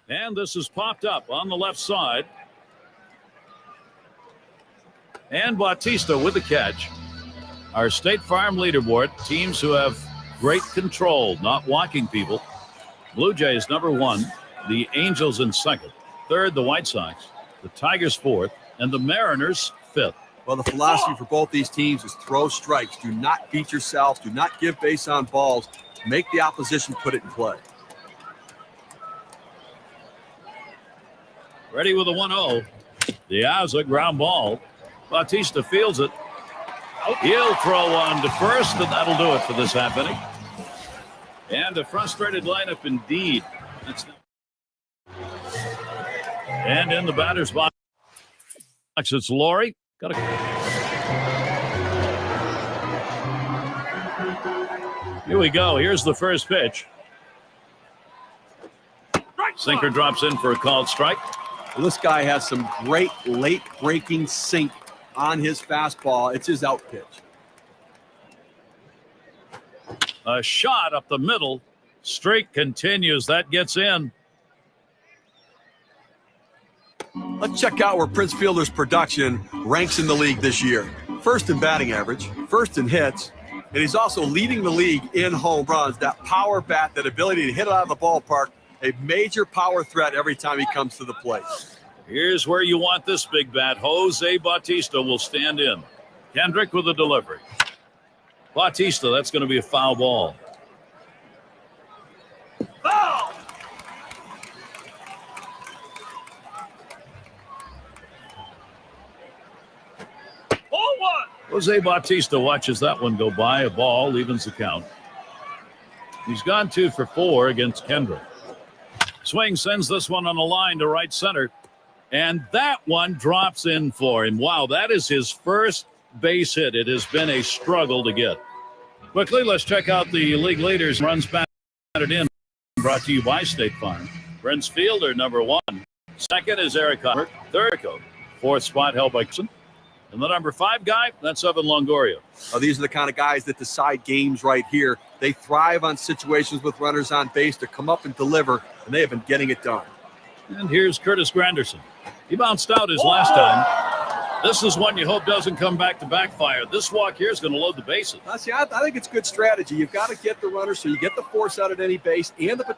And this is popped up on the left side. And Bautista with the catch. Our State Farm leaderboard, teams who have great control, not walking people. Blue Jays #1, the Angels in 2nd, 3rd the White Sox, the Tigers 4th, and the Mariners 5th. Well, the philosophy for both these teams is throw strikes. Do not beat yourself. Do not give base on balls. Make the opposition put it in play. Ready with a 1-0. Diaz, ground ball. Bautista fields it. He'll throw on to first, and that'll do it for this half inning. And a frustrated lineup indeed. And in the batter's box, it's Laurie. Here we go. Here's the first pitch. Sinker drops in for a called strike. Well, this guy has some great late-breaking sink on his fastball. It's his out pitch. A shot up the middle. Streak continues. That gets in. Let's check out where Prince Fielder's production ranks in the league this year. First in batting average, first in hits, and he's also leading the league in home runs. That power bat, that ability to hit it out of the ballpark, a major power threat every time he comes to the plate. Here's where you want this big bat. Jose Bautista will stand in. Kendrick with a delivery. Bautista, that's going to be a foul ball. Foul! Jose Bautista watches that one go by. A ball evens the count. He's gone 2 for 4 against Kendrick. Swing sends this one on the line to right center. And that one drops in for him. Wow, that is his first base hit. It has been a struggle to get. Quickly, let's check out the league leaders. Runs batted in. Brought to you by State Farm. Prince Fielder, number 1. Second is Eric Hubbard. Third, fourth spot held by Gibson. And the number 5 guy, that's Evan Longoria. Oh, these are the kind of guys that decide games right here. They thrive on situations with runners on base to come up and deliver, and they have been getting it done. And here's Curtis Granderson. He bounced out his last time. This is one you hope doesn't come back to backfire. This walk here is going to load the bases. See, I think it's good strategy. You've got to get the runner so you get the force out at any base and the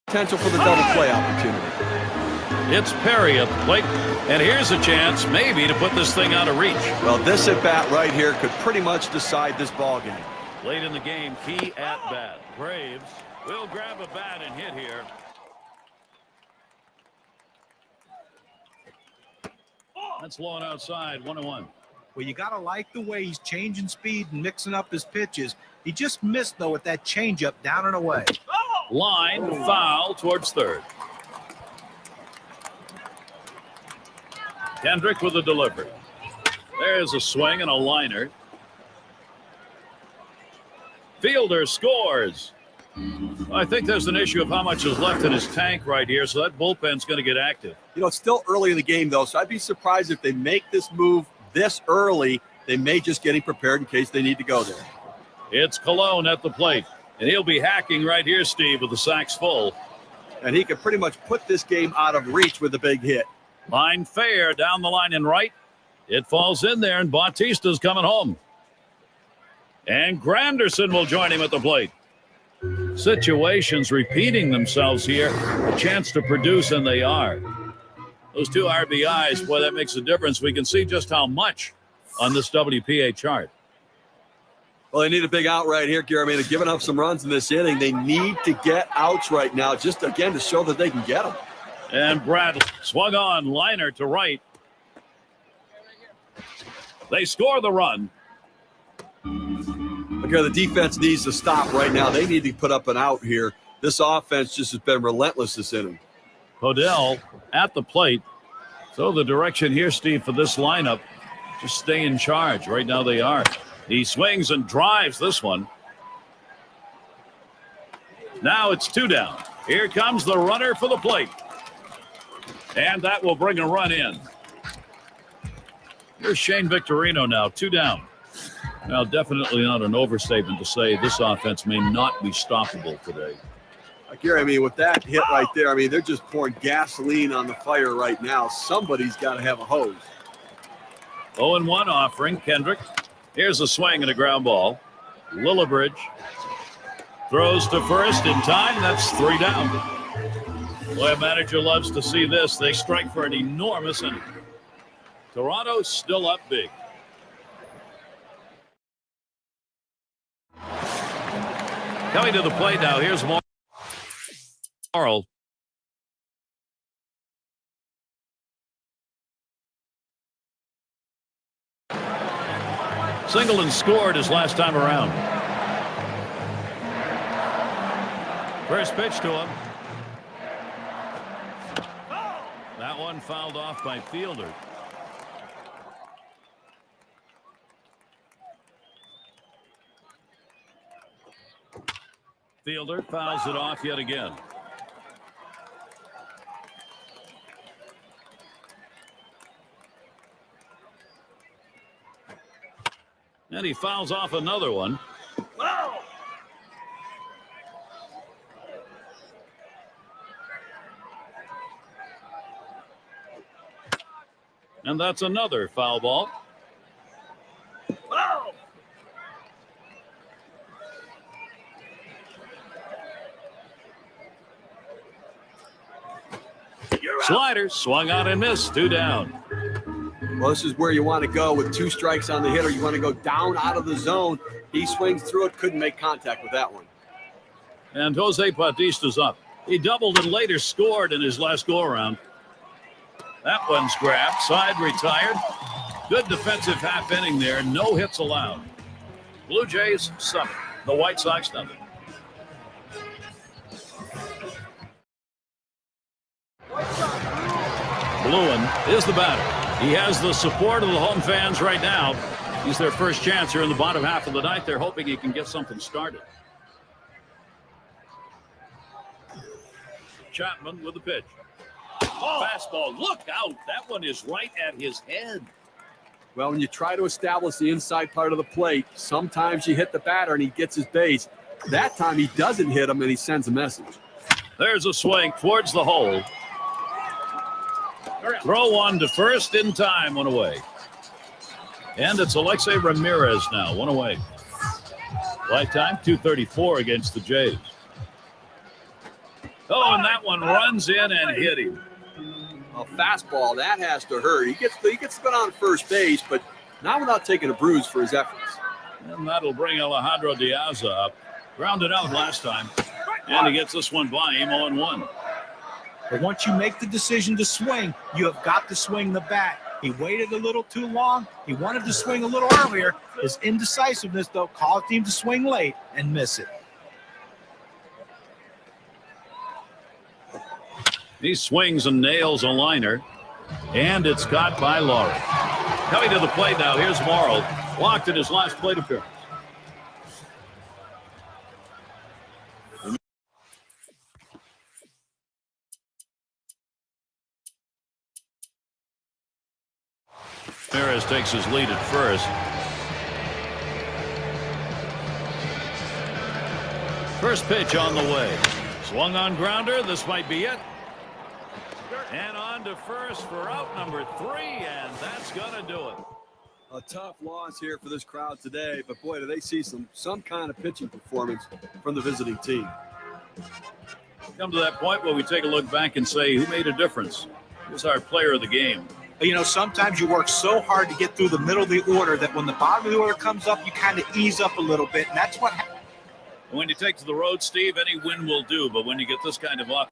potential for the double play opportunity. It's Perry at the plate, and here's a chance maybe to put this thing out of reach. Well, this at bat right here could pretty much decide this ball game. Late in the game, key at bat. Braves will grab a bat and hit here. That's low and outside, 1-1. Well, you got to like the way he's changing speed and mixing up his pitches. He just missed, though, with that changeup down and away. Line foul towards third. Kendrick with a delivery. There's a swing and a liner. Fielder scores. I think there's an issue of how much is left in his tank right here, so that bullpen's going to get active. You know, it's still early in the game, though, so I'd be surprised if they make this move this early. They may just get him prepared in case they need to go there. It's Colon at the plate, and he'll be hacking right here, Steve, with the sacks full. And he could pretty much put this game out of reach with a big hit. Line fair down the line and right. It falls in there, and Bautista's coming home. And Granderson will join him at the plate. Situations repeating themselves here. A chance to produce, and they are. Those 2 RBIs, boy, that makes a difference. We can see just how much on this WPA chart. Well, they need a big out right here, Gary. I mean, they're giving up some runs in this inning. They need to get outs right now, just again to show that they can get them. And Bradley swung on, liner to right. They score the run. Okay, the defense needs to stop right now. They need to put up an out here. This offense just has been relentless this inning. Hodel at the plate. So the direction here, Steve, for this lineup, just stay in charge. Right now they are. He swings and drives this one. Now it's 2 down. Here comes the runner for the plate. And that will bring a run in. Here's Shane Victorino now, 2 down. Now, definitely not an overstatement to say this offense may not be stoppable today. Gary, I mean, with that hit right there, I mean, they're just pouring gasoline on the fire right now. Somebody's got to have a hose. 0-1 offering, Kendrick. Here's a swing and a ground ball. Lillibridge throws to first in time. That's 3 down. Boy, a manager loves to see this. They strike for an enormous inning. Toronto still up big. Coming to the plate now, here's Morrow. Singleton scored his last time around. First pitch to him. one fouled off by Fielder. Fielder fouls it off yet again. And he fouls off another one. And that's another foul ball. Slider swung on and missed. 2 down. Well, this is where you want to go with 2 strikes on the hitter. You want to go down out of the zone. He swings through it, couldn't make contact with that one. And Jose Bautista's up. He doubled and later scored in his last go-around. That one's grabbed. Side retired. Good defensive half inning there. No hits allowed. Blue Jays 7. The White Sox nothing. Bluen is the batter. He has the support of the home fans right now. He's their first chance here in the bottom half of the ninth. They're hoping he can get something started. Chapman with the pitch. Fastball. Look out. That one is right at his head. Well, when you try to establish the inside part of the plate, sometimes you hit the batter and he gets his base. That time he doesn't hit him and he sends a message. There's a swing towards the hole. Throw one to first in time, one away. And it's Alexei Ramirez now, one away. Lifetime 234 against the Jays. Oh, and that one runs in and hit him. A fastball, that has to hurt. He gets to go on first base, but not without taking a bruise for his efforts. And that'll bring Alejandro Diaz up. Grounded out last time. And he gets this one by him 0-1. But once you make the decision to swing, you have got to swing the bat. He waited a little too long. He wanted to swing a little earlier. His indecisiveness, though, caused him to swing late and miss it. He swings and nails a liner. And it's caught by Laurie. Coming to the plate now, here's Morrow. Walked in his last plate appearance. Perez takes his lead at first. First pitch on the way. Swung on grounder. This might be it. And on to first for out number 3, and that's going to do it. A tough loss here for this crowd today, but boy, do they see some kind of pitching performance from the visiting team. Come to that point where we take a look back and say, who made a difference? Who's our player of the game? You know, sometimes you work so hard to get through the middle of the order that when the bottom of the order comes up, you kind of ease up a little bit, and that's what happens. When you take to the road, Steve, any win will do, but when you get this kind of luck,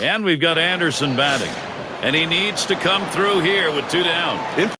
And we've got Anderson batting. And he needs to come through here with 2 down.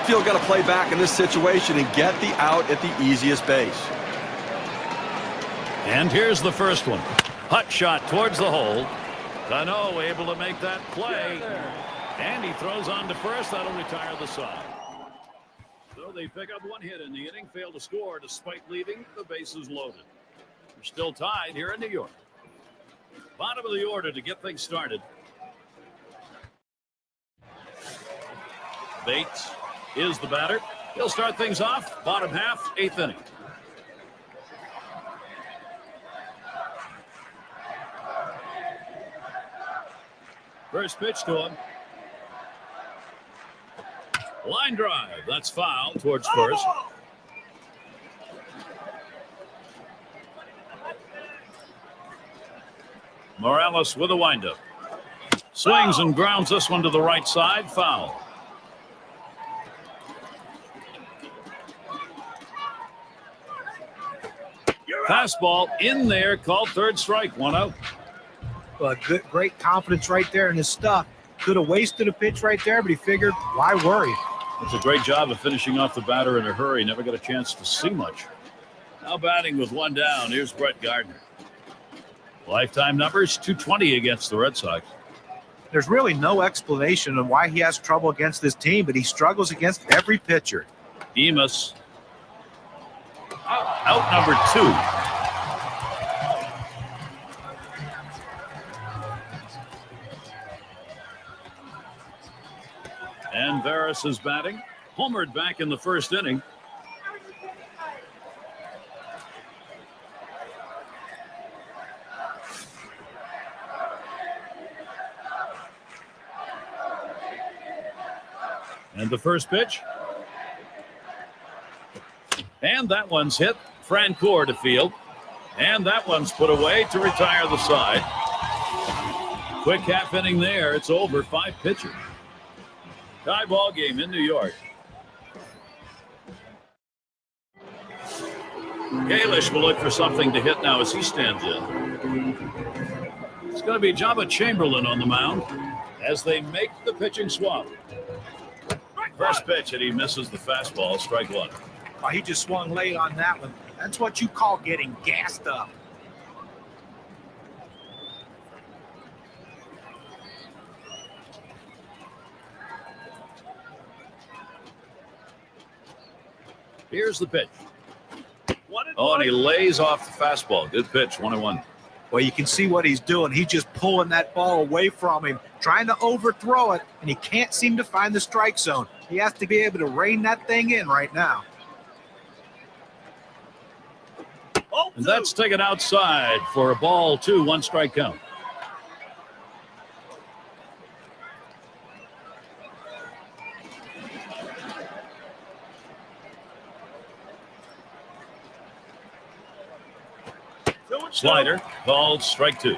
Field got to play back in this situation and get the out at the easiest base. And here's the first one. Hut shot towards the hole. Cano able to make that play. And he throws on to first. That'll retire the side. So they pick up one hit in the inning, fail to score despite leaving the bases loaded. They're still tied here in New York. Bottom of the order to get things started. Bates is the batter. He'll start things off. Bottom half, 8th inning. First pitch to him. Line drive. That's foul towards first. Morales with a windup. Swings and grounds this one to the right side. Foul. Fastball in there, called third strike, 1 out. But great confidence right there in his stuff. Could have wasted a pitch right there, but he figured, why worry? It's a great job of finishing off the batter in a hurry. Never got a chance to see much. Now batting with one down, here's Brett Gardner. Lifetime numbers, 220 against the Red Sox. There's really no explanation on why he has trouble against this team, but he struggles against every pitcher. Emus. Out number 2. And Varus is batting. Homered back in the first inning. And the first pitch. And that one's hit. Francoeur to field. And that one's put away to retire the side. Quick half inning there. It's over. 5 pitches. Tie ball game in New York. Kalish will look for something to hit now as he stands in. It's going to be Jabba Chamberlain on the mound as they make the pitching swap. First pitch, and he misses the fastball. Strike 1. Oh, he just swung late on that one. That's what you call getting gassed up. Here's the pitch. Oh, and he lays off the fastball. Good pitch, 1-1. Well, you can see what he's doing. He's just pulling that ball away from him, trying to overthrow it, and he can't seem to find the strike zone. He has to be able to rein that thing in right now. And that's taken outside for a ball 2, 1 strike count. Slider called strike 2.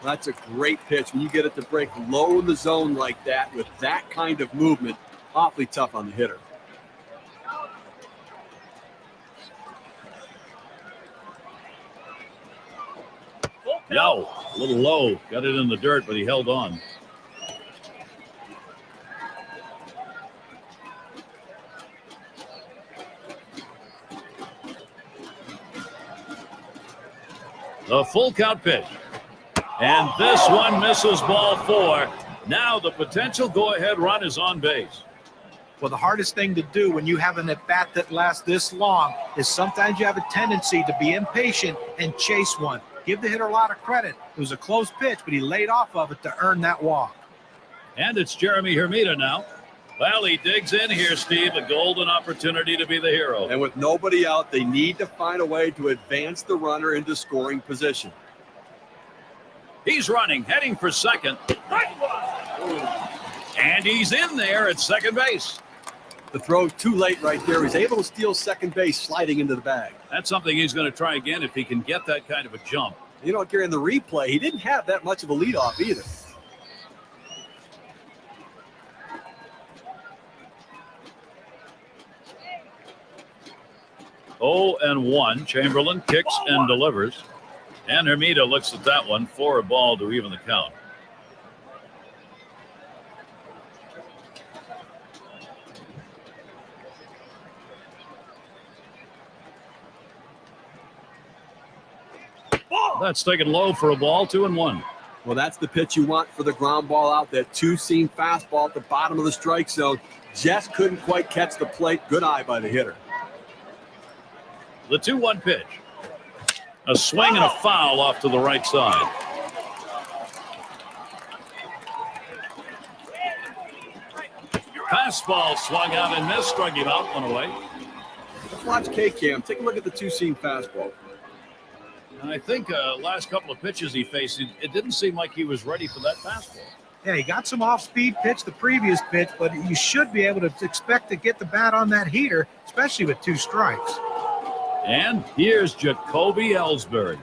That's a great pitch. When you get it to break low in the zone like that with that kind of movement, awfully tough on the hitter. Yo, a little low. Got it in the dirt, but he held on. The full count pitch. And this one misses ball 4. Now the potential go-ahead run is on base. Well, the hardest thing to do when you have an at-bat that lasts this long is sometimes you have a tendency to be impatient and chase one. Give the hitter a lot of credit. It was a close pitch, but he laid off of it to earn that walk. And it's Jeremy Hermida now. Well, he digs in here, Steve. A golden opportunity to be the hero. And with nobody out, they need to find a way to advance the runner into scoring position. He's running, heading for second. And he's in there at second base. The throw too late right there. He's able to steal second base sliding into the bag. That's something he's going to try again if he can get that kind of a jump. You know, during the replay, he didn't have that much of a leadoff either. Oh, and 1. Chamberlain kicks and delivers. And Hermida looks at that one for a ball to even the count. That's taken low for a ball, 2-1. Well, that's the pitch you want for the ground ball out, that two-seam fastball at the bottom of the strike zone. Just couldn't quite catch the plate. Good eye by the hitter. The 2-1 pitch. A swing and a foul off to the right side. Fastball swung out and missed, struck him out, one away. Let's watch K-Cam. Take a look at the two-seam fastball. And I think last couple of pitches he faced, it didn't seem like he was ready for that fastball. Yeah, he got some off-speed pitch the previous pitch, but you should be able to expect to get the bat on that heater, especially with 2 strikes. And here's Jacoby Ellsbury.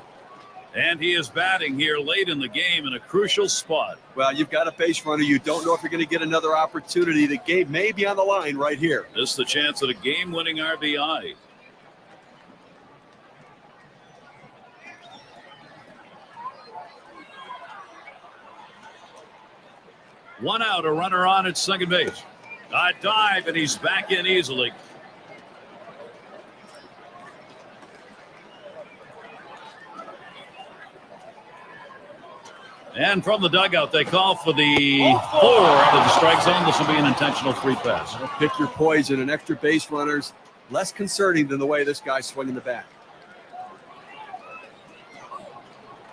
And he is batting here late in the game in a crucial spot. Well, you've got a base runner. You don't know if you're going to get another opportunity. The game may be on the line right here. This is the chance at a game-winning RBI. One out, a runner on at second base. A dive, and he's back in easily. And from the dugout, they call for the 4 out of the strike zone. This will be an intentional 3 pass. Pick your poison, and extra base runners less concerning than the way this guy's swinging the bat.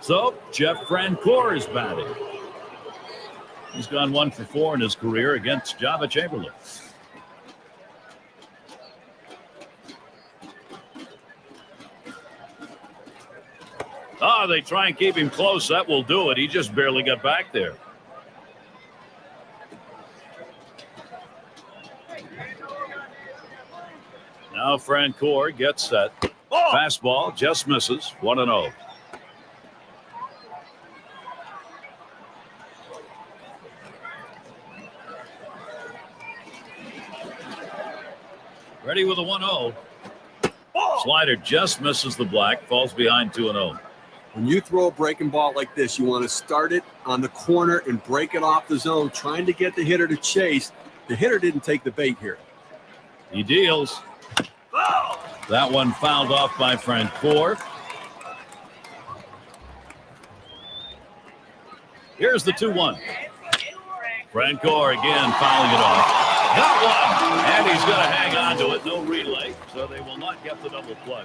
So Jeff Francoeur is batting. He's gone 1 for 4 in his career against Java Chamberlain. They try and keep him close. That will do it. He just barely got back there. Now Francoeur gets set. Fastball just misses. 1-0. Ready with a 1-0. Slider just misses the black. Falls behind 2-0. When you throw a breaking ball like this, you want to start it on the corner and break it off the zone, trying to get the hitter to chase. The hitter didn't take the bait here. He deals. That one fouled off by Francoeur. Here's the 2-1. Francoeur again fouling it off. Got one, and he's going to hang on to it. No relay, so they will not get the double play.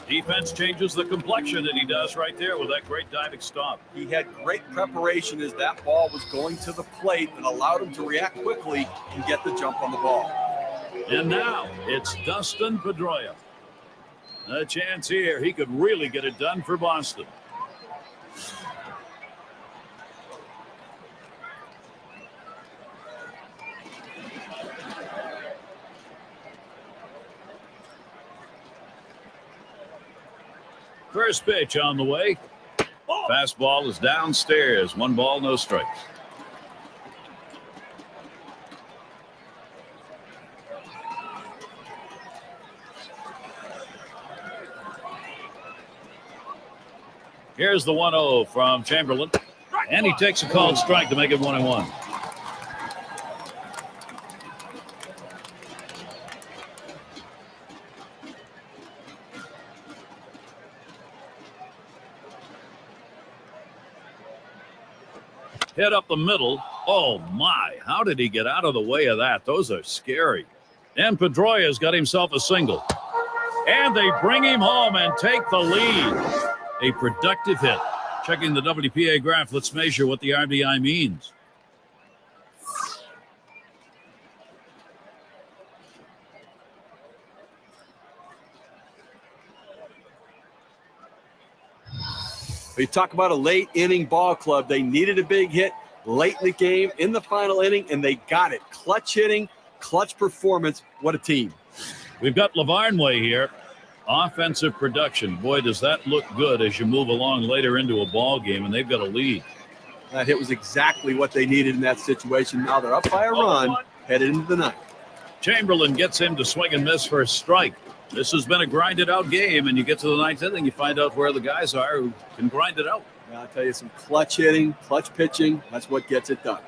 Defense changes the complexion, and he does right there with that great diving stop. He had great preparation as that ball was going to the plate and allowed him to react quickly and get the jump on the ball. And now it's Dustin Pedroia. A chance here. He could really get it done for Boston. First pitch on the way. Fastball is downstairs. 1 ball, no strikes. Here's the 1-0 from Chamberlain. And he takes a called strike to make it 1-1. Hit up the middle. Oh, my. How did he get out of the way of that? Those are scary. And Pedroia's got himself a single. And they bring him home and take the lead. A productive hit. Checking the WPA graph, let's measure what the RBI means. You talk about a late inning ball club. They needed a big hit late in the game, in the final inning, and they got it. Clutch hitting, clutch performance. What a team. We've got Lavarnway here. Offensive production. Boy, does that look good as you move along later into a ball game, and they've got a lead. That hit was exactly what they needed in that situation. Now they're up by a run, headed into the ninth. Chamberlain gets him to swing and miss for a strike. This has been a grinded-out game, and you get to the ninth inning, you find out where the guys are who can grind it out. I'll tell you, some clutch hitting, clutch pitching, that's what gets it done.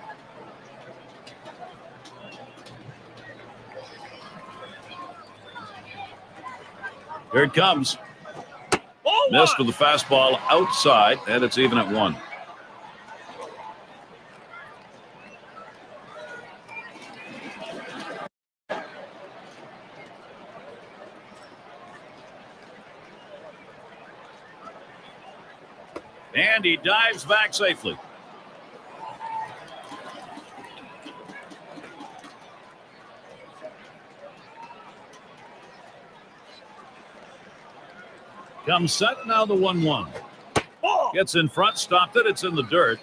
Here it comes. Missed with the fastball outside, and it's even at 1. And he dives back safely. Comes set, now the 1-1. Gets in front, stopped it, it's in the dirt.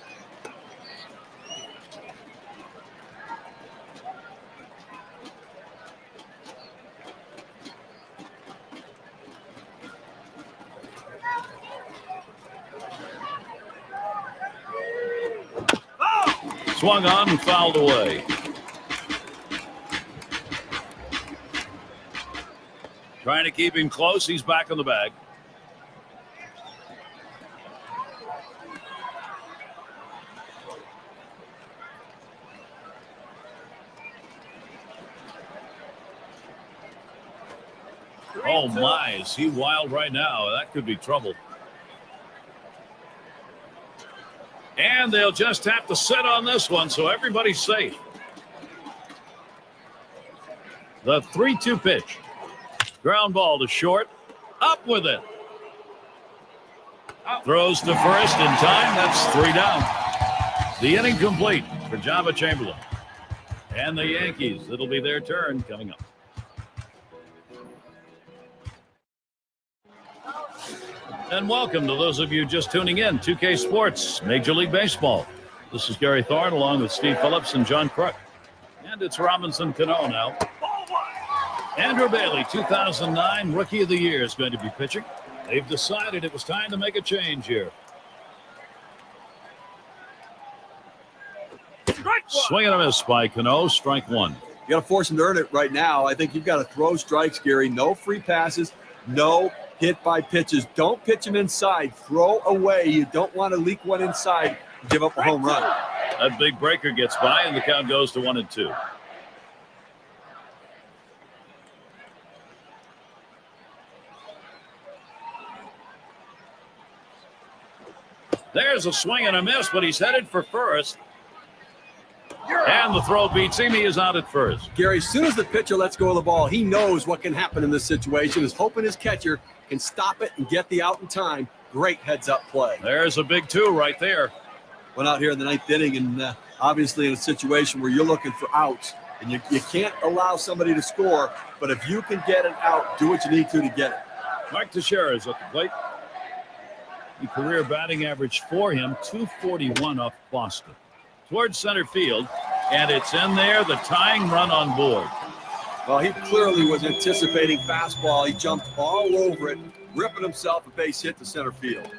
Swung on and fouled away. Trying to keep him close, he's back in the bag. Oh my, is he wild right now? That could be trouble. And they'll just have to sit on this one, so everybody's safe. The 3-2 pitch. Ground ball to short. Up with it. Throws to first in time. That's 3 down. The inning complete for Java Chamberlain. And the Yankees, it'll be their turn coming up. And welcome to those of you just tuning in. 2K Sports, Major League Baseball. This is Gary Thorne along with Steve Phillips and John Crook. And it's Robinson Cano now. Andrew Bailey, 2009 Rookie of the Year, is going to be pitching. They've decided it was time to make a change here. Swing and a miss by Cano, strike 1. You got to force him to earn it right now. I think you've got to throw strikes, Gary. No free passes, no hit by pitches. Don't pitch him inside. Throw away. You don't want to leak one inside and give up a home run. That big breaker gets by, and the count goes to 1-2. There's a swing and a miss, but he's headed for first. And the throw beats him. He is out at first. Gary, as soon as the pitcher lets go of the ball, he knows what can happen in this situation. Is hoping his catcher can stop it and get the out in time. Great heads-up play. There's a big 2 right there. Went out here in the 9th inning, and obviously in a situation where you're looking for outs, and you can't allow somebody to score, but if you can get an out, do what you need to get it. Mike Teixeira is at the plate. The career batting average for him, 241 off Boston. Towards center field, and it's in there, the tying run on board. Well, he clearly was anticipating fastball. He jumped all over it, ripping himself a base hit to center field.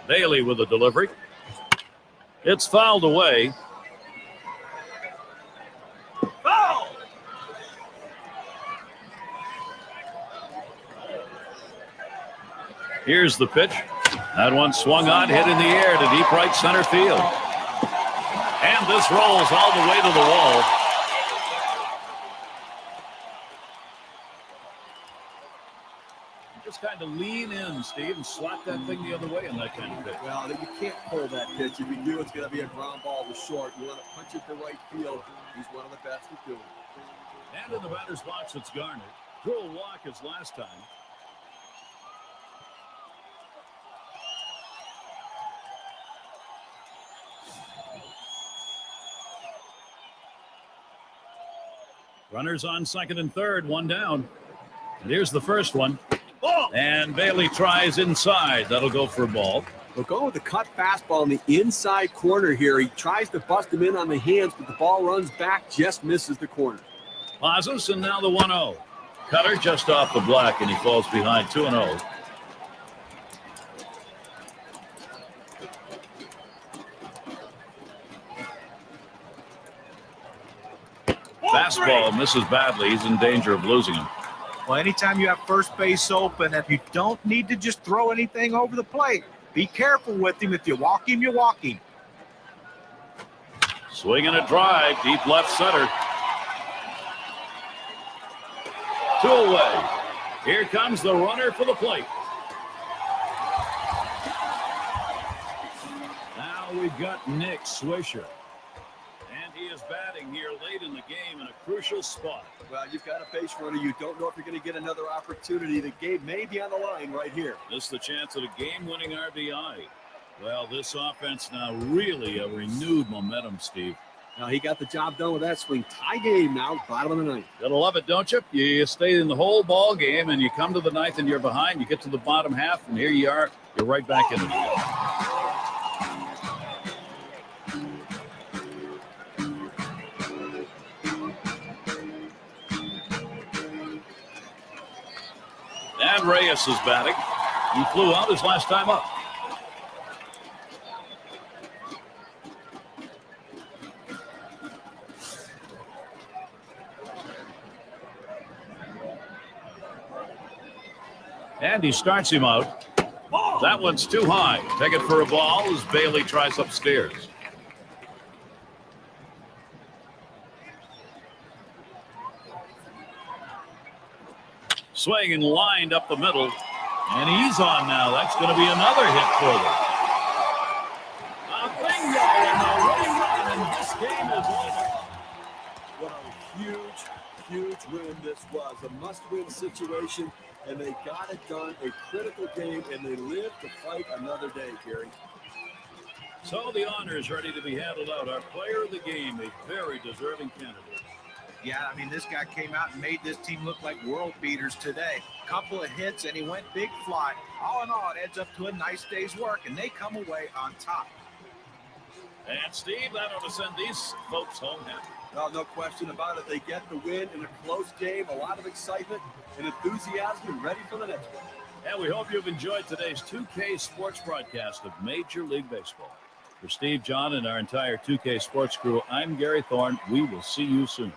Bailey with a delivery. It's fouled away. Foul! Here's the pitch. That one swung on, hit in the air to deep right center field. And this rolls all the way to the wall. Just kind of lean in, Steve, and slap that thing the other way in that kind of pitch. Well, you can't pull that pitch. If you do, it's going to be a ground ball to short. You want to punch it to right field. He's one of the best at doing it. And in the batter's box, it's Garner. Drew a walk as last time. Runners on second and third, 1 down. And here's the first one. And Bailey tries inside. That'll go for a ball. We'll go with the cut fastball in the inside corner here. He tries to bust him in on the hands, but the ball runs back, just misses the corner. Pazos, and now the 1-0. Cutter just off the black, and he falls behind 2-0. Fastball misses badly. He's in danger of losing him. Well, anytime you have first base open, and you don't need to just throw anything over the plate. Be careful with him. If you walk him, you walk him. Swing and a drive, deep left center. 2 away. Here comes the runner for the plate. Now we've got Nick Swisher. And he is batting here late in the game in a crucial spot. Well, you've got a base runner. You don't know if you're going to get another opportunity. The game may be on the line right here. This is the chance at a game-winning RBI. Well, this offense now really a renewed momentum, Steve. Now, he got the job done with that swing. Tie game now, bottom of the ninth. Gotta love it, don't you? You stay in the whole ball game, and you come to the ninth, and you're behind. You get to the bottom half, and here you are. You're right back in it again. And Reyes is batting. He flew out his last time up. And he starts him out. That one's too high. Take it for a ball as Bailey tries upstairs. Swing and lined up the middle. And he's on now. That's going to be another hit for them. A bingo, and the winning run, and this game is over. What a huge win this was. A must-win situation, and they got it done. A critical game, and they live to fight another day, Gary. So the honor is ready to be handed out. Our player of the game, a very deserving candidate. Yeah, I mean, this guy came out and made this team look like world beaters today. Couple of hits, and he went big fly. All in all, it adds up to a nice day's work, and they come away on top. And Steve, that ought to send these folks home happy. No, no question about it. They get the win in a close game, a lot of excitement and enthusiasm, and ready for the next one. And we hope you've enjoyed today's 2K Sports broadcast of Major League Baseball. For Steve, John, and our entire 2K Sports crew, I'm Gary Thorne. We will see you soon.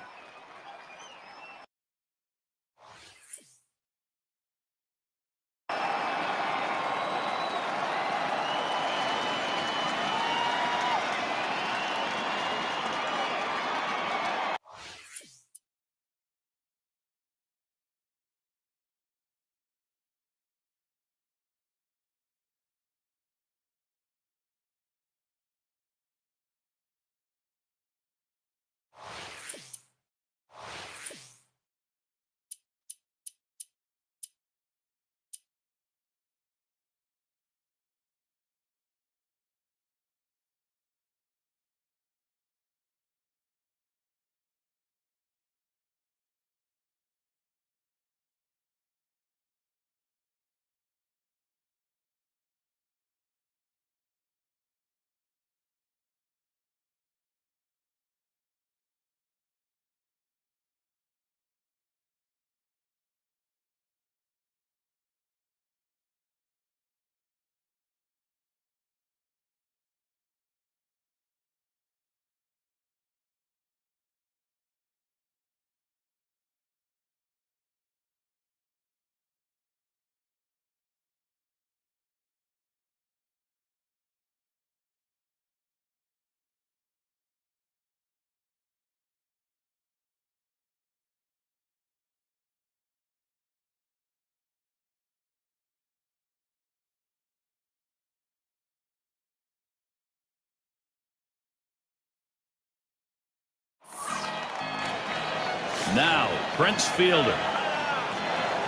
Now, Prince Fielder.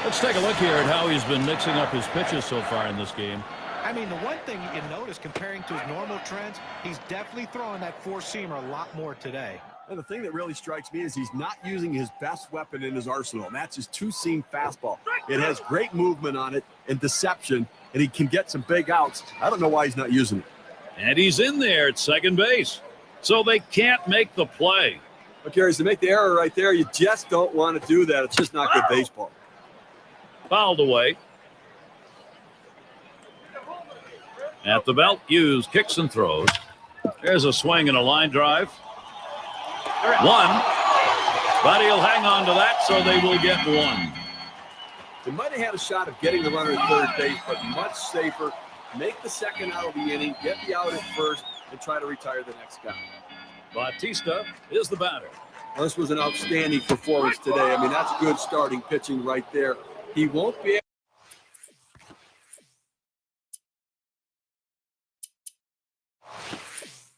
Let's take a look here at how he's been mixing up his pitches so far in this game. I mean, the one thing you can notice comparing to his normal trends, he's definitely throwing that four-seamer a lot more today. And the thing that really strikes me is he's not using his best weapon in his arsenal, and that's his two-seam fastball. It has great movement on it and deception, and he can get some big outs. I don't know why he's not using it. And he's in there at second base. So they can't make the play. But, Gary, to make the error right there, you just don't want to do that. It's just not good baseball. Fouled away. At the belt, Hughes kicks and throws. There's a swing and a line drive. One. But he'll hang on to that, so they will get one. They might have had a shot of getting the runner at third base, but much safer. Make the second out of the inning, get the out at first, and try to retire the next guy. Bautista is the batter. Well, this was an outstanding performance today. I mean, that's good starting pitching right there. He won't be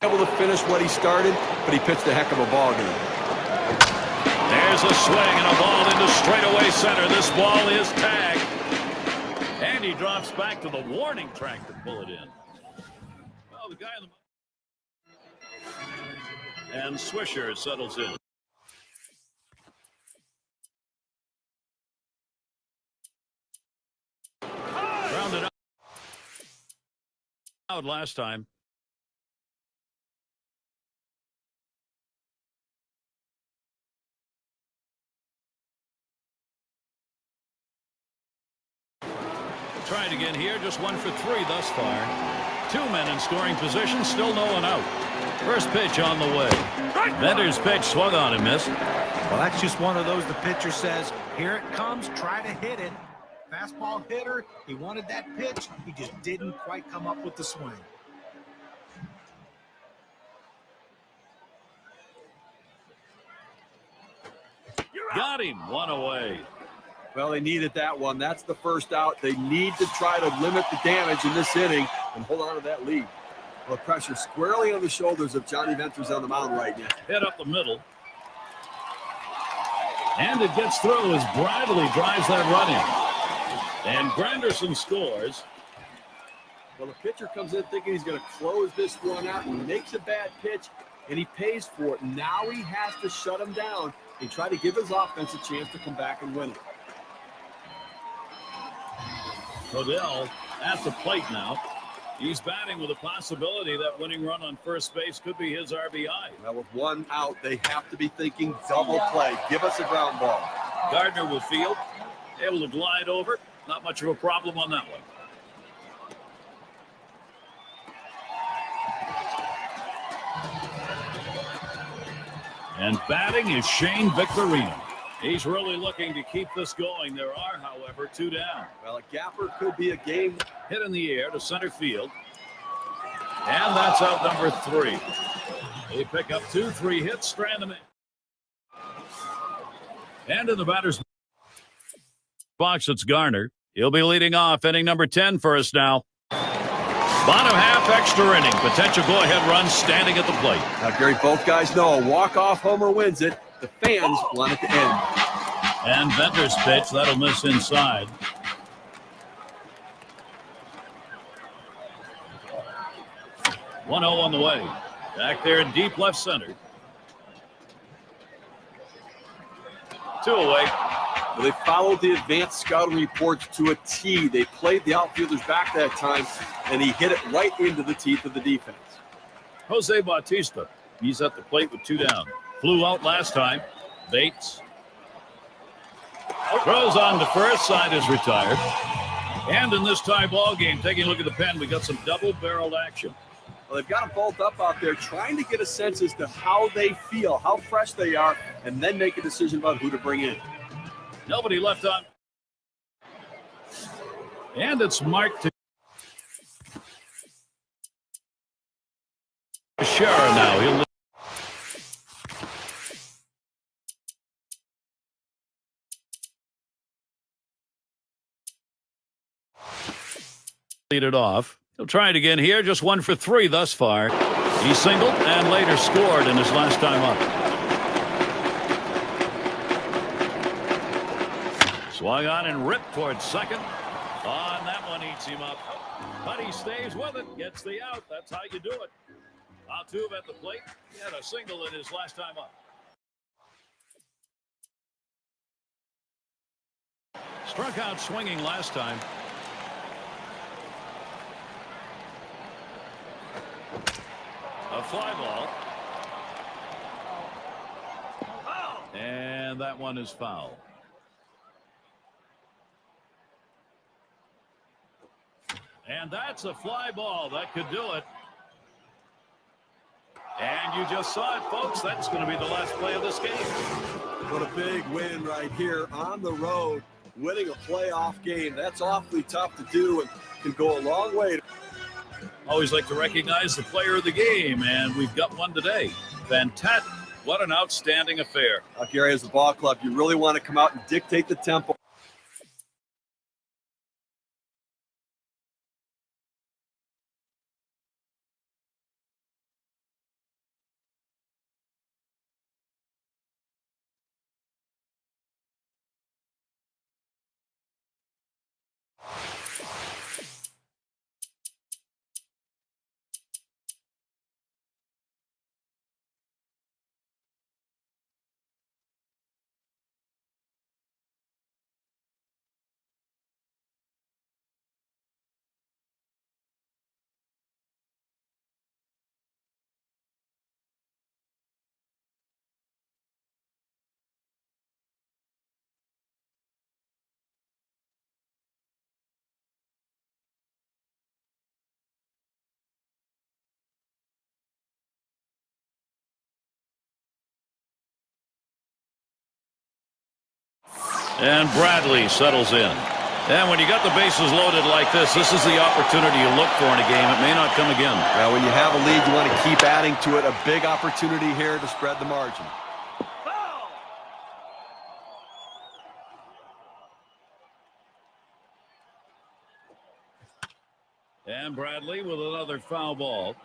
able to finish what he started, but he pitched a heck of a ball game. There's a swing and a ball into straightaway center. This ball is tagged. And he drops back to the warning track to pull it in. Well, the guy in the... And Swisher settles in. Rounded out last time. Trying again here, just 1 for 3 thus far. 2 men in scoring position, still no one out. First pitch on the way. Vender's pitch swung on and missed. Well, that's just one of those the pitcher says, here it comes, try to hit it. Fastball hitter, he wanted that pitch, he just didn't quite come up with the swing. Got him, 1 away. Well, they needed that one. That's the first out. They need to try to limit the damage in this inning and hold on to that lead. Well, pressure squarely on the shoulders of Johnny Venters on the mound right now. Hit up the middle. And it gets through as Bradley drives that run in. And Granderson scores. Well, the pitcher comes in thinking he's going to close this one out and makes a bad pitch, and he pays for it. Now he has to shut him down and try to give his offense a chance to come back and win it. Odell at the plate now. He's batting with a possibility that winning run on first base could be his RBI. Now, with 1 out, they have to be thinking double play. Give us a ground ball. Gardner will field. Able to glide over. Not much of a problem on that one. And batting is Shane Victorino. He's really looking to keep this going. There are, however, 2 down. Well, a gapper could be a game. Hit in the air to center field. And that's out number 3. They pick up 2-3 hits, strand them in. And in the batter's box, it's Garner. He'll be leading off inning number 10 for us now. Bottom half extra inning. Potential go-ahead run standing at the plate. Now, Gary, both guys know a walk-off homer wins it. The fans want it to end. And Venter's pitch, that'll miss inside. One 0 on the way. Back there in deep left center. 2 away. Well, they followed the advanced scouting reports to a T. They played the outfielders back that time, and he hit it right into the teeth of the defense. Jose Bautista, he's at the plate with 2 down. Flew out last time. Bates throws on to first. Side is retired. And in this tie ball game, taking a look at the pen, we got some double-barreled action. Well, they've got them both up out there trying to get a sense as to how they feel, how fresh they are, and then make a decision about who to bring in. Nobody left on. And it's marked to Shara now. He'll lead it off. He'll try it again here. Just 1 for 3 thus far. He singled and later scored in his last time up. Swung on and ripped towards second. On that one, eats him up. But he stays with it. Gets the out. That's how you do it. Altuve at the plate. He had a single in his last time up. Struck out swinging last time. A fly ball. And that one is foul. And that's a fly ball. That could do it. And you just saw it, folks. That's going to be the last play of this game. What a big win right here on the road, winning a playoff game. That's awfully tough to do and can go a long way. Always like to recognize the player of the game, and we've got one today. Fantastic. What an outstanding affair. Gary, as a ball club, you really want to come out and dictate the tempo. And Bradley settles in. And when you got the bases loaded like this is the opportunity you look for in a game. It may not come again. Well, when you have a lead, you want to keep adding to it. A big opportunity here to spread the margin. And Bradley with another foul ball.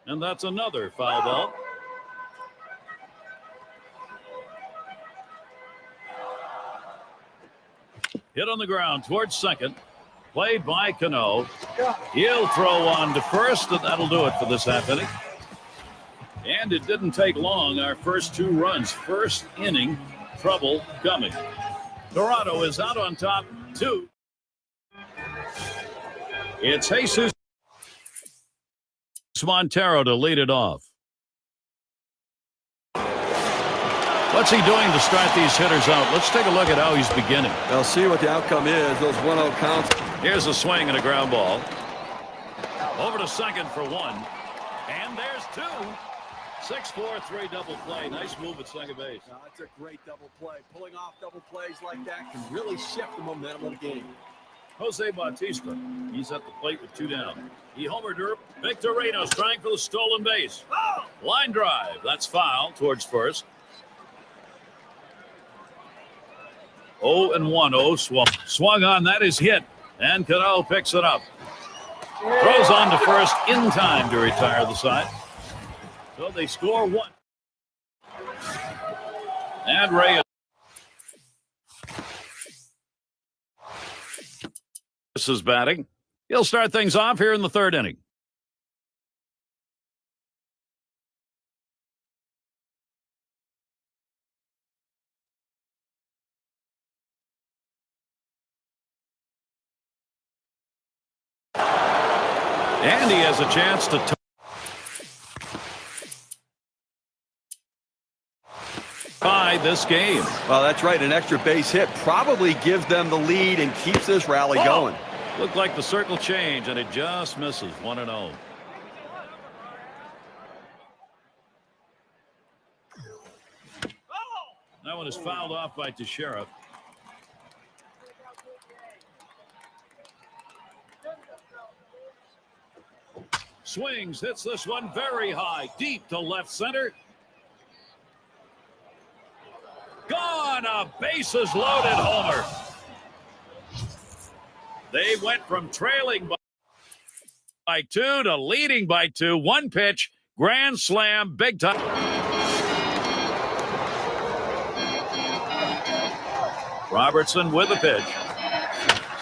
And that's another foul ball. Hit on the ground towards second. Played by Cano. He'll throw on to first, and that'll do it for this half inning. And it didn't take long. Our first two runs. First inning, trouble coming. Toronto is out on top 2. It's Jesus Montero to lead it off. What's he doing to start these hitters out? Let's take a look at how he's beginning. They'll see what the outcome is. Those 1-0 counts. Here's a swing and a ground ball. Over to second for 1. And there's 2. 6-4-3 double play. Nice move at second base. That's a great double play. Pulling off double plays like that can really shift the momentum of the game. Jose Bautista, he's at the plate with 2 down. He homered her. Victorino's trying for the stolen base. Line drive. That's foul towards first. 0-1. Swung on. That is hit. And Cano picks it up. Throws on to first in time to retire the side. So they score 1. And Reyes. This is batting. He'll start things off here in the third inning. And he has a chance to tie this game. Well, that's right. An extra base hit probably gives them the lead and keeps this rally going. Looked like the circle change, and it just misses. 1-0. That one is fouled off by Teixeira. Swings, hits this one very high, deep to left center. Gone, a bases loaded homer. They went from trailing by 2 to leading by 2. 1 pitch, grand slam, big time. Robertson with a pitch.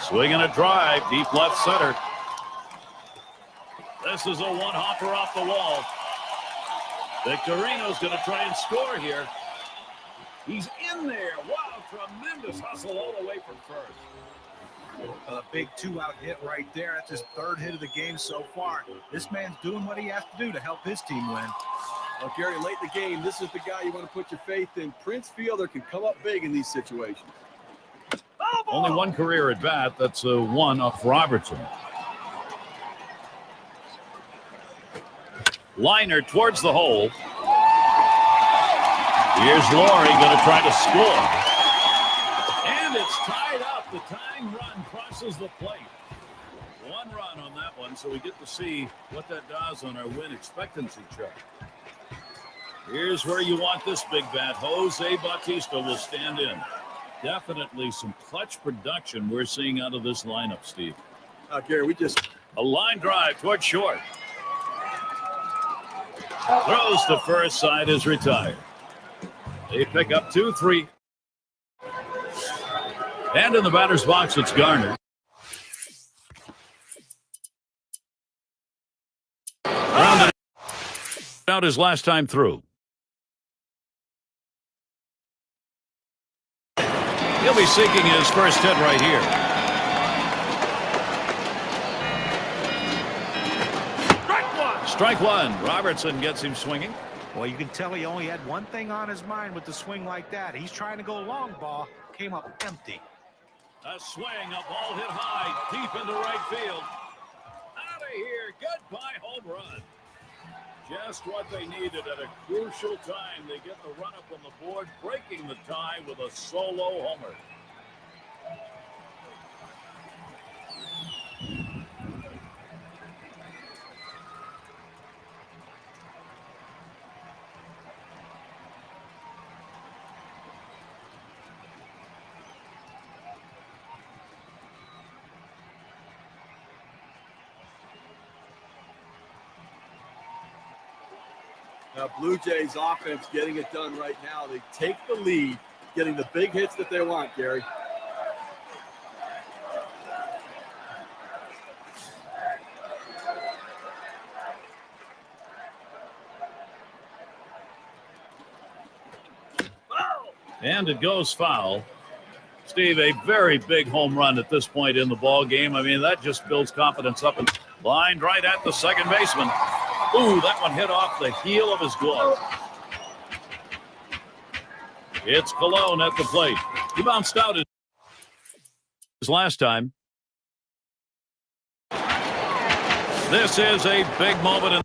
Swinging a drive, deep left center. This is a one-hopper off the wall. Victorino's going to try and score here. He's in there. Wow, tremendous hustle all the way from first. A big 2-out hit right there. That's his 3rd hit of the game so far. This man's doing what he has to do to help his team win. Well, Gary, late in the game, this is the guy you want to put your faith in. Prince Fielder can come up big in these situations. Only one career at bat. That's a one off Robertson. Liner towards the hole. Here's Laurie going to try to score. And it's tied up. The tying run crosses the plate. One run on that one, so we get to see what that does on our win expectancy chart. Here's where you want this big bat. Jose Bautista will stand in. Definitely some clutch production we're seeing out of this lineup, Steve. Gary, a line drive toward short. Throws to first, side is retired. They pick up 2-3. And in the batter's box, it's Garner. Grounded out his last time through. He'll be seeking his first hit right here. Strike one. Robertson gets him swinging. Well, you can tell he only had one thing on his mind with the swing like that. He's trying to go long ball. Came up empty. A swing, a ball hit high, deep into right field. Out of here. Goodbye home run. Just what they needed at a crucial time. They get the run up on the board, breaking the tie with a solo homer. Now, Blue Jays offense getting it done right now. They take the lead, getting the big hits that they want, Gary. And it goes foul. Steve, a very big home run at this point in the ball game. I mean, that just builds confidence up. And lined right at the second baseman. Ooh, that one hit off the heel of his glove. It's Colon at the plate. He bounced out his last time. This is a big moment in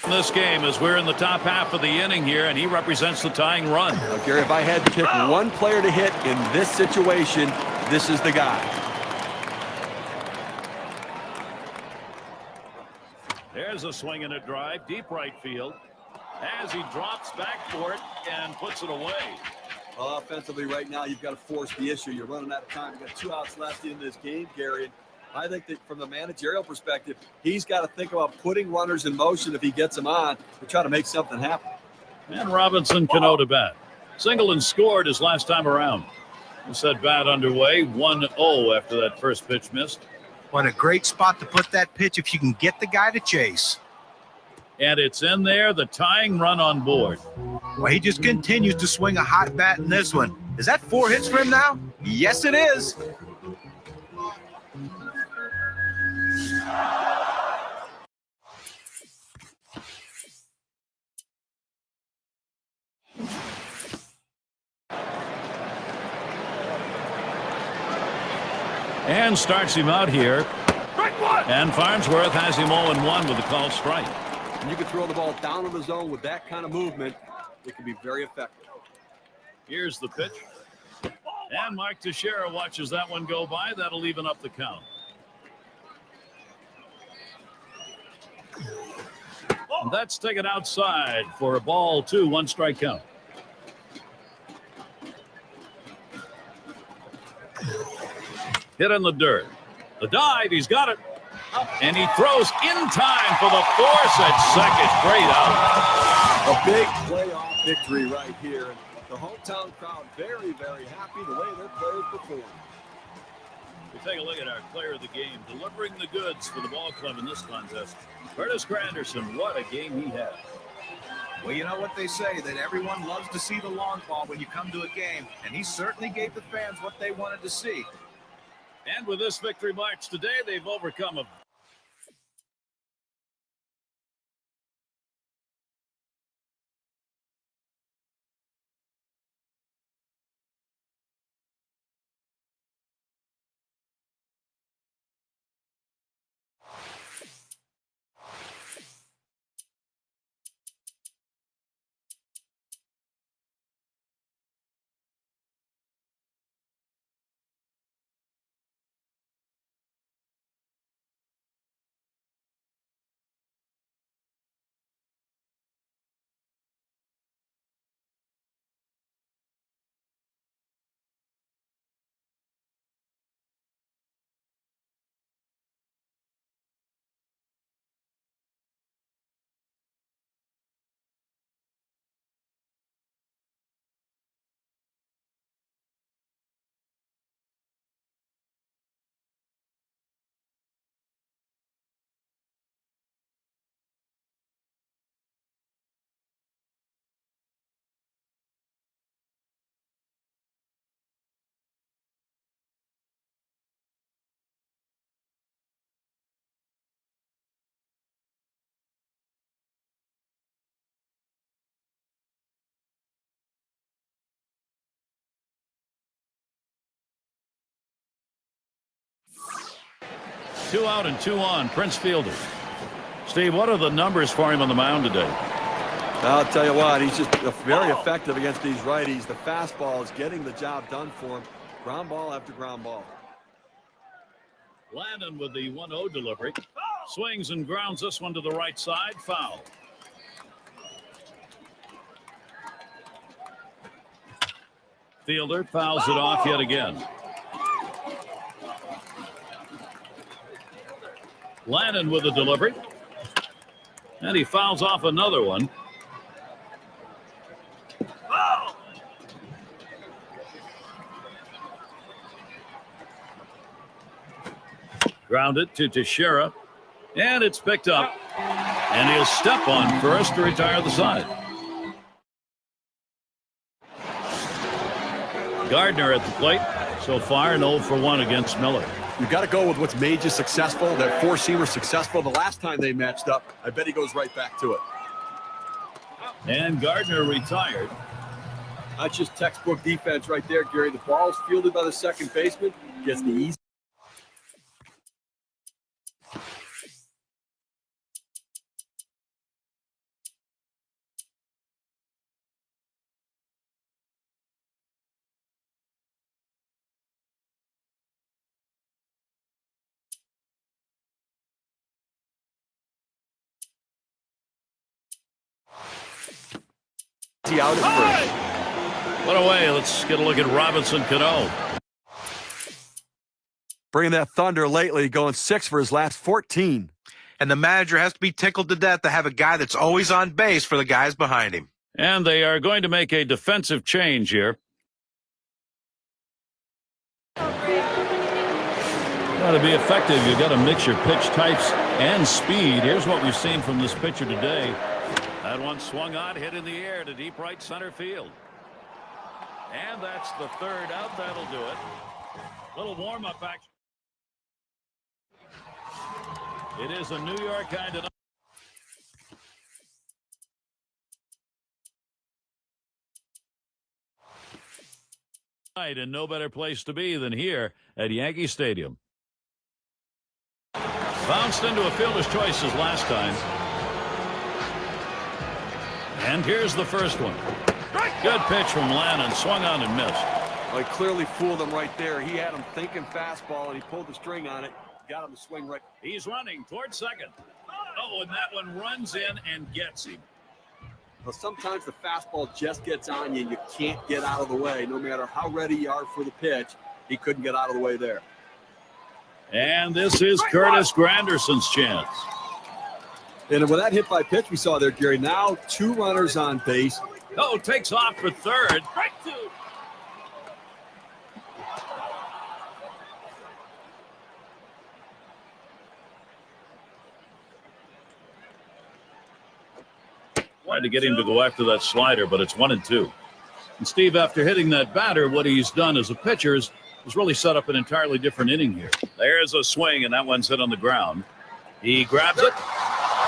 this game as we're in the top half of the inning here, and he represents the tying run. Now, Gary, if I had to pick one player to hit in this situation, this is the guy. There's a swing and a drive, deep right field, as he drops back for it and puts it away. Well, offensively right now, you've got to force the issue. You're running out of time. You've got 2 outs left in this game, Gary. I think that from the managerial perspective, he's got to think about putting runners in motion if he gets them on to try to make something happen. And Robinson Cano to bat. Single and scored his last time around. This at bat underway, 1-0 after that first pitch missed. What a great spot to put that pitch if you can get the guy to chase. And it's in there, the tying run on board. Well, he just continues to swing a hot bat in this one. Is that 4 hits for him now? Yes, it is. And starts him out here. And Farnsworth has him 0-1 with a called strike. And you can throw the ball down in the zone with that kind of movement. It can be very effective. Here's the pitch. And Mark Teixeira watches that one go by. That'll even up the count. And that's taken outside for a ball 2, 1 strike count. Hit in the dirt. The dive, he's got it. And he throws in time for the force at second. Great out. A big playoff victory right here. The hometown crowd very, very happy the way their players performed. We'll take a look at our player of the game, delivering the goods for the ball club in this contest. Curtis Granderson, what a game he had. Well, you know what they say, that everyone loves to see the long ball when you come to a game, and he certainly gave the fans what they wanted to see. And with this victory march today, they've overcome a 2 out and 2 on. Prince Fielder. Steve, what are the numbers for him on the mound today? I'll tell you what, he's just very effective against these righties. The fastball is getting the job done for him. Ground ball after ground ball. Landon with the 1-0 delivery. Swings and grounds this one to the right side. Foul. Fielder fouls it off yet again. Landon with the delivery. And he fouls off another one. Grounded to Teixeira. And it's picked up. And he'll step on first to retire the side. Gardner at the plate. So far, an 0 for 1 against Miller. You've got to go with what's made you successful. That four-seamer successful. The last time they matched up, I bet he goes right back to it. And Gardner retired. That's just textbook defense right there, Gary. The ball's fielded by the second baseman. Gets the easy. Out at first. What away. Let's get a look at Robinson Cano. Bringing that thunder lately, going 6 for his last 14. And the manager has to be tickled to death to have a guy that's always on base for the guys behind him. And they are going to make a defensive change here. Now, to be effective, you've got to mix your pitch types and speed. Here's what we've seen from this pitcher today. That one swung on, hit in the air to deep right center field. And that's the third out. That'll do it. Little warm-up action. It is a New York kind of night, and no better place to be than here at Yankee Stadium. Bounced into a fielder's choices last time. And here's the first one. Good pitch from Landon. Swung on and missed. Well, he clearly fooled him right there. He had him thinking fastball, and he pulled the string on it. Got him to swing right. He's running towards second. Oh, and that one runs in and gets him. Well, sometimes the fastball just gets on you, and you can't get out of the way. No matter how ready you are for the pitch, he couldn't get out of the way there. And this is Curtis Granderson's chance. And with that hit by pitch we saw there, Gary, now 2 runners on base. Oh, takes off for third. Right to. Tried to get him to go after that slider, but it's 1-2. And Steve, after hitting that batter, what he's done as a pitcher is really set up an entirely different inning here. There's a swing, and that one's hit on the ground. He grabs it.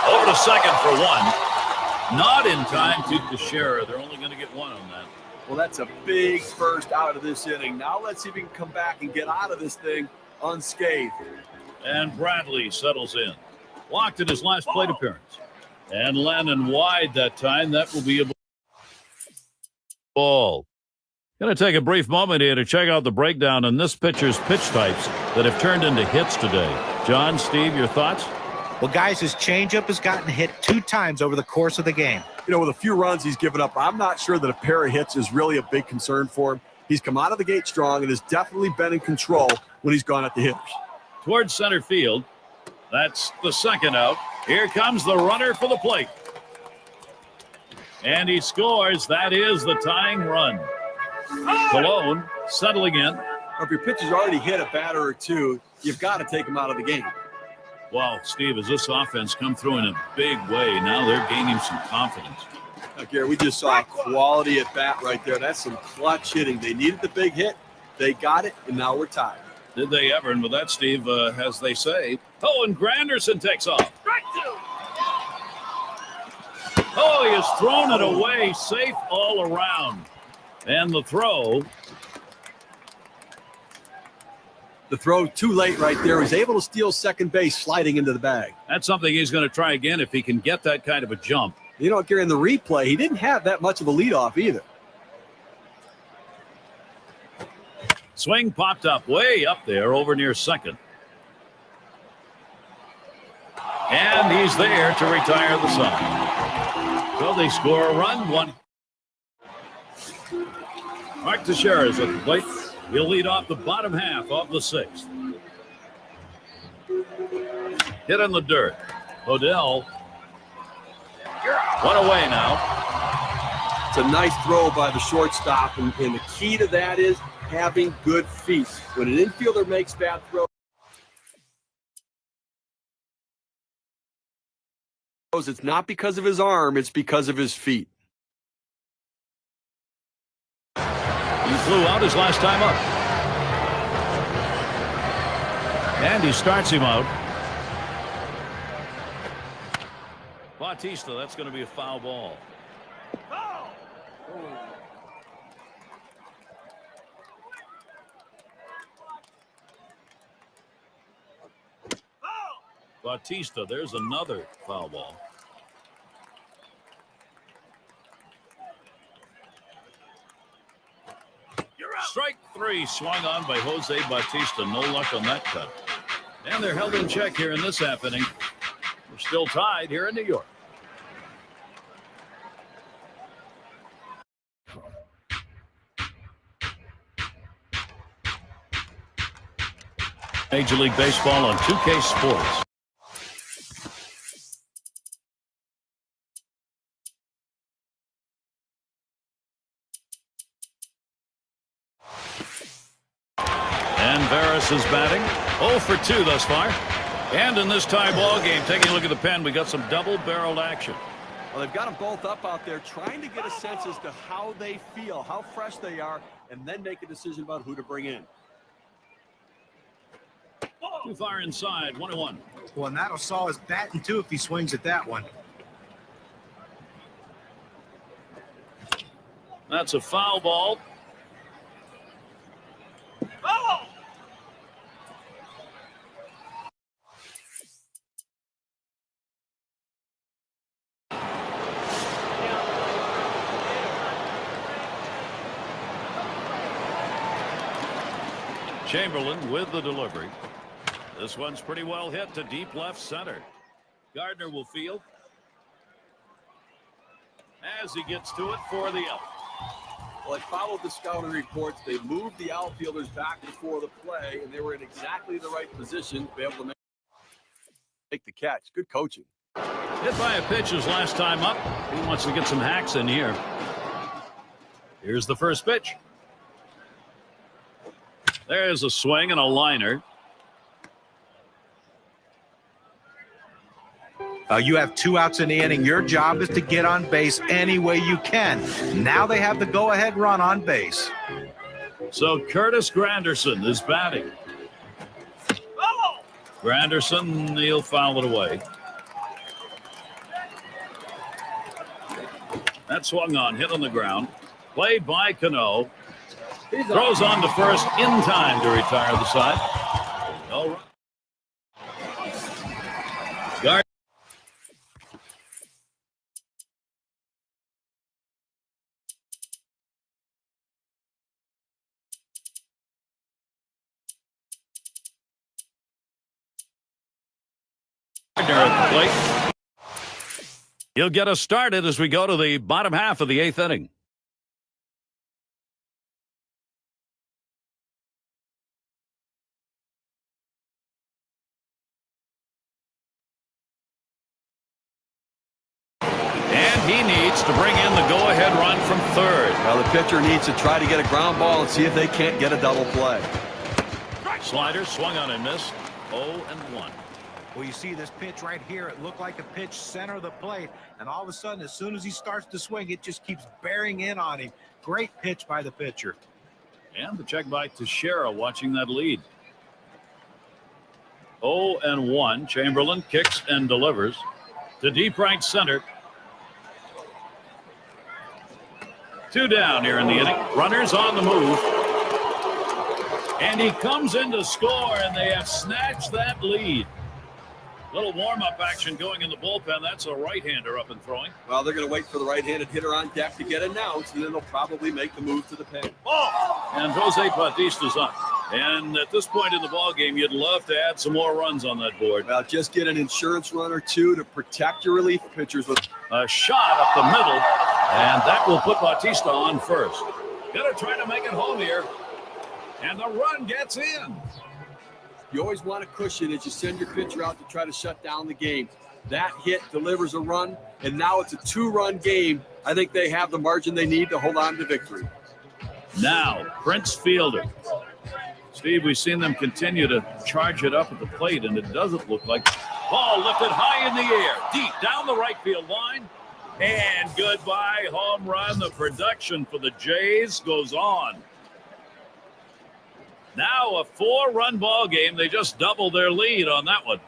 Over to second for 1. Not in time to Teixeira. They're only going to get 1 on that. Well, that's a big first out of this inning. Now let's see if he can come back and get out of this thing unscathed. And Bradley settles in. Walked in his last plate appearance. And Landon wide that time. That will be a ball. Going to take a brief moment here to check out the breakdown on this pitcher's pitch types that have turned into hits today. John, Steve, your thoughts? Well, guys, his changeup has gotten hit 2 times over the course of the game. You know, with a few runs he's given up, I'm not sure that a pair of hits is really a big concern for him. He's come out of the gate strong and has definitely been in control when he's gone at the hitters. Towards center field. That's the second out. Here comes the runner for the plate. And he scores. That is the tying run. Cologne settling in. If your pitcher's already hit a batter or 2, you've got to take him out of the game. Wow, Steve, as this offense come through in a big way, now they're gaining some confidence. Now, Gary, we just saw a quality at bat right there. That's some clutch hitting. They needed the big hit. They got it, and now we're tied. Did they ever? And with that, Steve, as they say, oh, and Granderson takes off. Oh, he has thrown it away, safe all around. And the throw The throw too late right there. He's able to steal second base sliding into the bag. That's something he's going to try again if he can get that kind of a jump. You know, Gary, in the replay, he didn't have that much of a leadoff either. Swing popped up way up there over near second. And he's there to retire the side. So they score a run. One. Mark Teixeira is at the plate. He'll lead off the bottom half of the sixth. Hit in the dirt. Odell. One away now. It's a nice throw by the shortstop, and the key to that is having good feet. When an infielder makes bad throws, it's not because of his arm, it's because of his feet. He flew out his last time up. And he starts him out. Bautista, that's going to be a foul ball. Bautista, there's another foul ball. Strike three swung on by Jose Bautista. No luck on that cut. And they're held in check here in this half inning. We're still tied here in New York. Major League Baseball on 2K Sports. And Varus is batting 0 for 2 thus far. And in this tie ball game, taking a look at the pen, we got some double-barreled action. Well, they've got them both up out there trying to get a sense as to how they feel, how fresh they are, and then make a decision about who to bring in. Too far inside, 1-1. Well, and that'll saw his batting, too, if he swings at that one. That's a foul ball. Chamberlain with the delivery. This one's pretty well hit to deep left center. Gardner will field as he gets to it for the out. Well, I followed the scouting reports. They moved the outfielders back before the play, and they were in exactly the right position to be able to make the catch. Good coaching. Hit by a pitch his last time up. He wants to get some hacks in here. Here's the first pitch. There's a swing and a liner. You have 2 outs in the inning. Your job is to get on base any way you can. Now they have the go-ahead run on base. So Curtis Granderson is batting. Granderson, he'll foul it away. That swung on, hit on the ground. Played by Cano. Throws on to first in time to retire the side. All right. Gardner. At the plate. He'll get us started as we go to the bottom half of the 8th inning. He needs to bring in the go-ahead run from third. Well, the pitcher needs to try to get a ground ball and see if they can't get a double play. Slider swung on and missed. 0-1. Well, you see this pitch right here. It looked like a pitch center of the plate. And all of a sudden, as soon as he starts to swing, it just keeps bearing in on him. Great pitch by the pitcher. And the check by Teixeira watching that lead. 0-1. Chamberlain kicks and delivers to deep right center. 2 down here in the inning. Runners on the move. And he comes in to score, and they have snatched that lead. Little warm-up action going in the bullpen. That's a right-hander up and throwing. Well, they're going to wait for the right-handed hitter on deck to get announced, and then they'll probably make the move to the pen. Oh! And Jose Bautista's up. And at this point in the ballgame, you'd love to add some more runs on that board. Well, just get an insurance run or two to protect your relief pitchers. With a shot up the middle, and that will put Bautista on first. Gonna try to make it home here. And the run gets in. You always want a cushion as you send your pitcher out to try to shut down the game. That hit delivers a run, and now it's a 2-run game. I think they have the margin they need to hold on to victory. Now, Prince Fielder. Steve, we've seen them continue to charge it up at the plate, and it doesn't look like. Ball lifted high in the air, deep down the right field line. And goodbye, home run. The production for the Jays goes on. Now a 4-run ball game. They just doubled their lead on that one.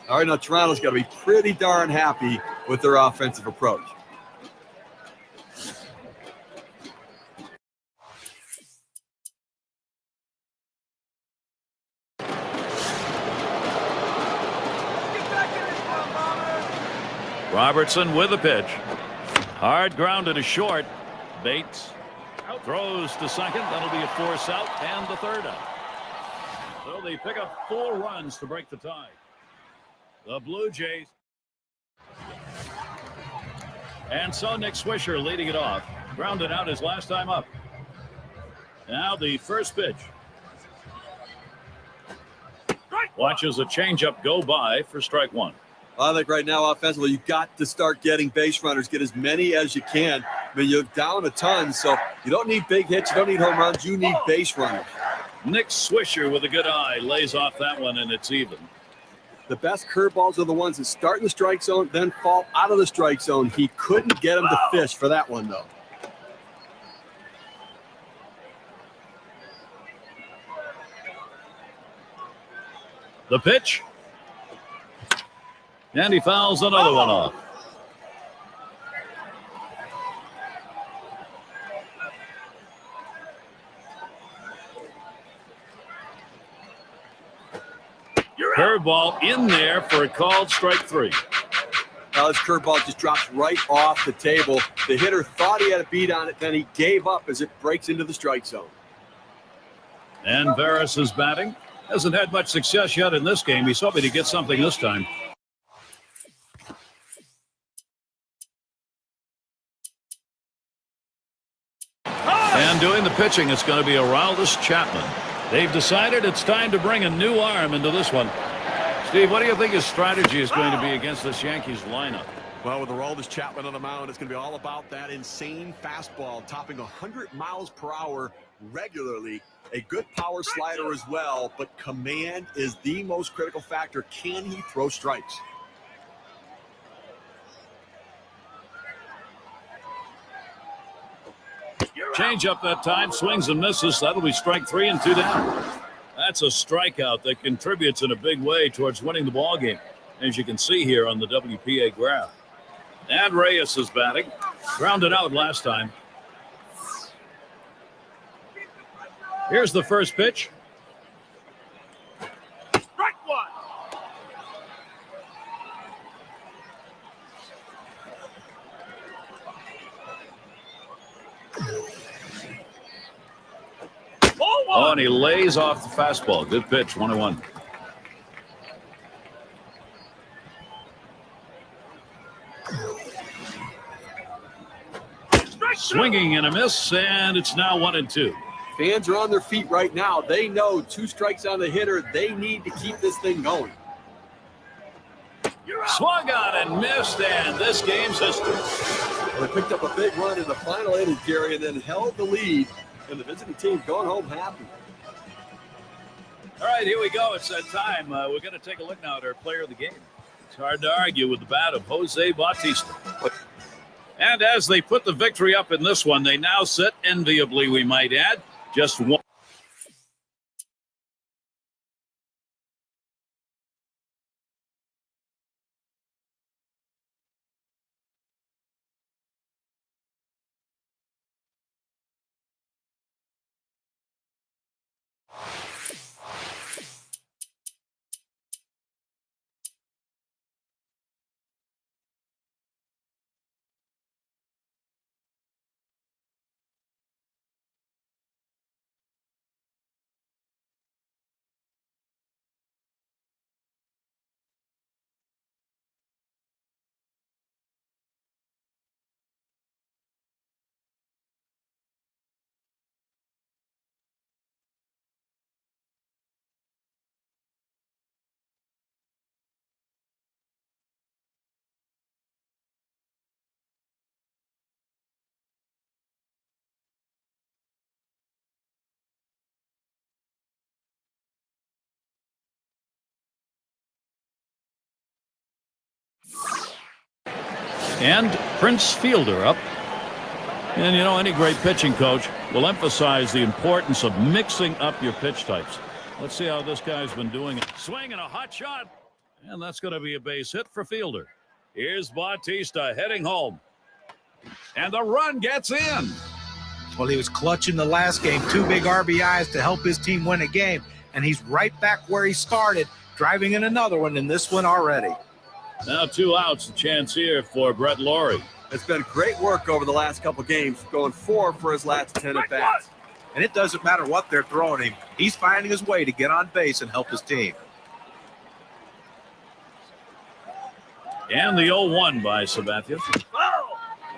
All right, now Toronto's got to be pretty darn happy with their offensive approach. Robertson with a pitch. Hard grounded to short. Bates throws to second. That'll be a force out and the third out. So they pick up 4 runs to break the tie. The Blue Jays. And so Nick Swisher leading it off. Grounded out his last time up. Now the first pitch. Watches a changeup go by for strike 1. I think right now offensively, you've got to start getting base runners, get as many as you can. I mean, you're down a ton, so you don't need big hits, you don't need home runs, you need base runners. Nick Swisher with a good eye lays off that one, and it's even. The best curveballs are the ones that start in the strike zone, then fall out of the strike zone. He couldn't get him to fish for that one, though. The pitch. And he fouls another one off. Curveball in there for a called strike 3. Now this curveball just drops right off the table. The hitter thought he had a beat on it, then he gave up as it breaks into the strike zone. And Veras is batting. Hasn't had much success yet in this game. He's hoping to get something this time. And doing the pitching, it's going to be Aroldis Chapman. They've decided it's time to bring a new arm into this one. Steve, what do you think his strategy is going to be against this Yankees lineup? Well, with Aroldis Chapman on the mound, it's going to be all about that insane fastball, topping 100 miles per hour regularly. A good power slider as well, but command is the most critical factor. Can he throw strikes? Change up that time, swings and misses. That'll be strike 3 and 2 down. That's a strikeout that contributes in a big way towards winning the ball game, as you can see here on the WPA graph. And Reyes is batting. Grounded out last time. Here's the first pitch. Strike 1. Oh, and he lays off the fastball. Good pitch, 1-1. Swinging and a miss, and it's now 1-2. Fans are on their feet right now. They know 2 strikes on the hitter. They need to keep this thing going. Swung on and missed, and this game's history. Well, they picked up a big run in the final inning, Gary, and then held the lead. And the visiting team going home happy. All right, here we go. It's that time. We're going to take a look now at our player of the game. It's hard to argue with the bat of Jose Bautista. And as they put the victory up in this one, they now sit enviably, we might add, just one. And Prince Fielder up. And, you know, any great pitching coach will emphasize the importance of mixing up your pitch types. Let's see how this guy's been doing it. Swing and a hot shot. And that's going to be a base hit for Fielder. Here's Bautista heading home. And the run gets in. Well, he was clutching the last game. 2 big RBIs to help his team win a game. And he's right back where he started, driving in another one in this one already. Now 2 outs, a chance here for Brett Laurie. It's been great work over the last couple games, going 4 for his last 10 at-bats. And it doesn't matter what they're throwing him. He's finding his way to get on base and help his team. And the 0-1 by Sabathia.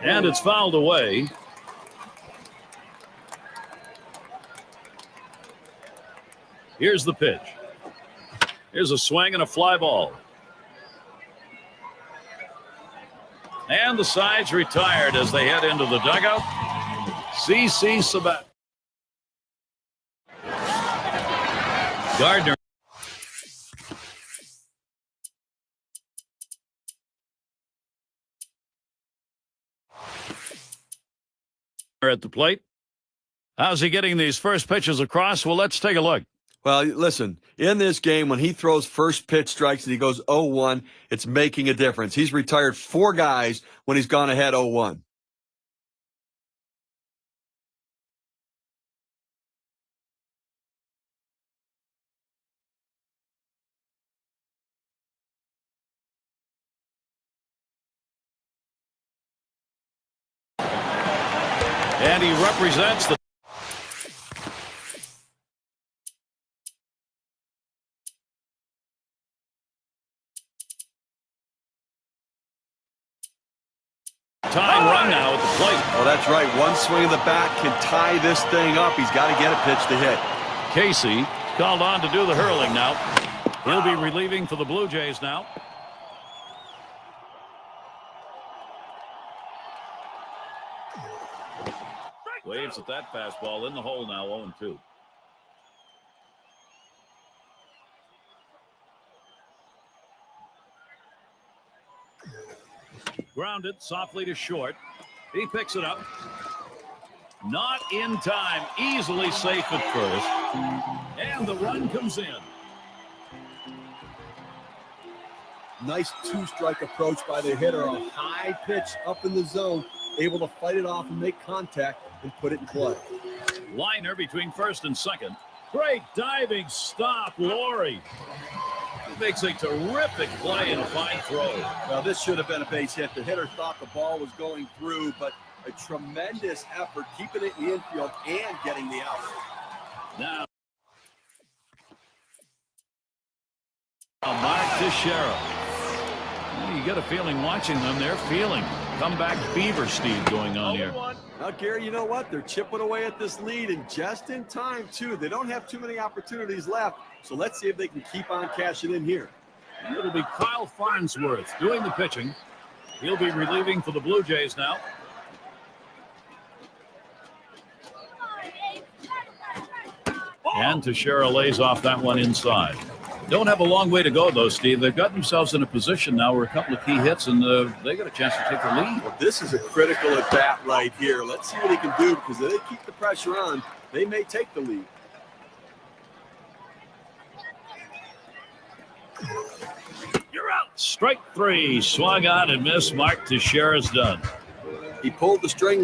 And it's fouled away. Here's the pitch. Here's a swing and a fly ball. And the side's retired as they head into the dugout. CC Sabathia. Gardner. At the plate. How's he getting these first pitches across? Well, let's take a look. Well, listen, in this game, when he throws first pitch strikes and he goes 0-1, it's making a difference. He's retired 4 guys when he's gone ahead 0-1. And he represents the tying run now at the plate. Well, that's right. One swing of the bat can tie this thing up. He's got to get a pitch to hit. Casey called on to do the hurling now. He'll be relieving for the Blue Jays now. Waves at that fastball in the hole now, 0-2. Grounded softly to short. He picks it up. Not in time. Easily safe at first. And the run comes in. Nice 2-strike approach by the hitter. A high pitch up in the zone. Able to fight it off and make contact and put it in play. Liner between first and second. Great diving stop, Laurie. He makes a terrific play and a fine throw. Well, this should have been a base hit. The hitter thought the ball was going through, but a tremendous effort keeping it in the infield and getting the out. Now, Mark Teixeira. You get a feeling watching them. They're feeling comeback fever, Steve, going on here. Now, Gary, you know what? They're chipping away at this lead, and just in time, too. They don't have too many opportunities left, so let's see if they can keep on cashing in here. And it'll be Kyle Farnsworth doing the pitching. He'll be relieving for the Blue Jays now. And Teixeira lays off that one inside. Don't have a long way to go, though, Steve. They've got themselves in a position now where a couple of key hits, and they got a chance to take the lead. Well, this is a critical at bat right here. Let's see what he can do, because if they keep the pressure on, they may take the lead. You're out. Strike 3. Swung on and missed. Mark Teixeira's done. He pulled the string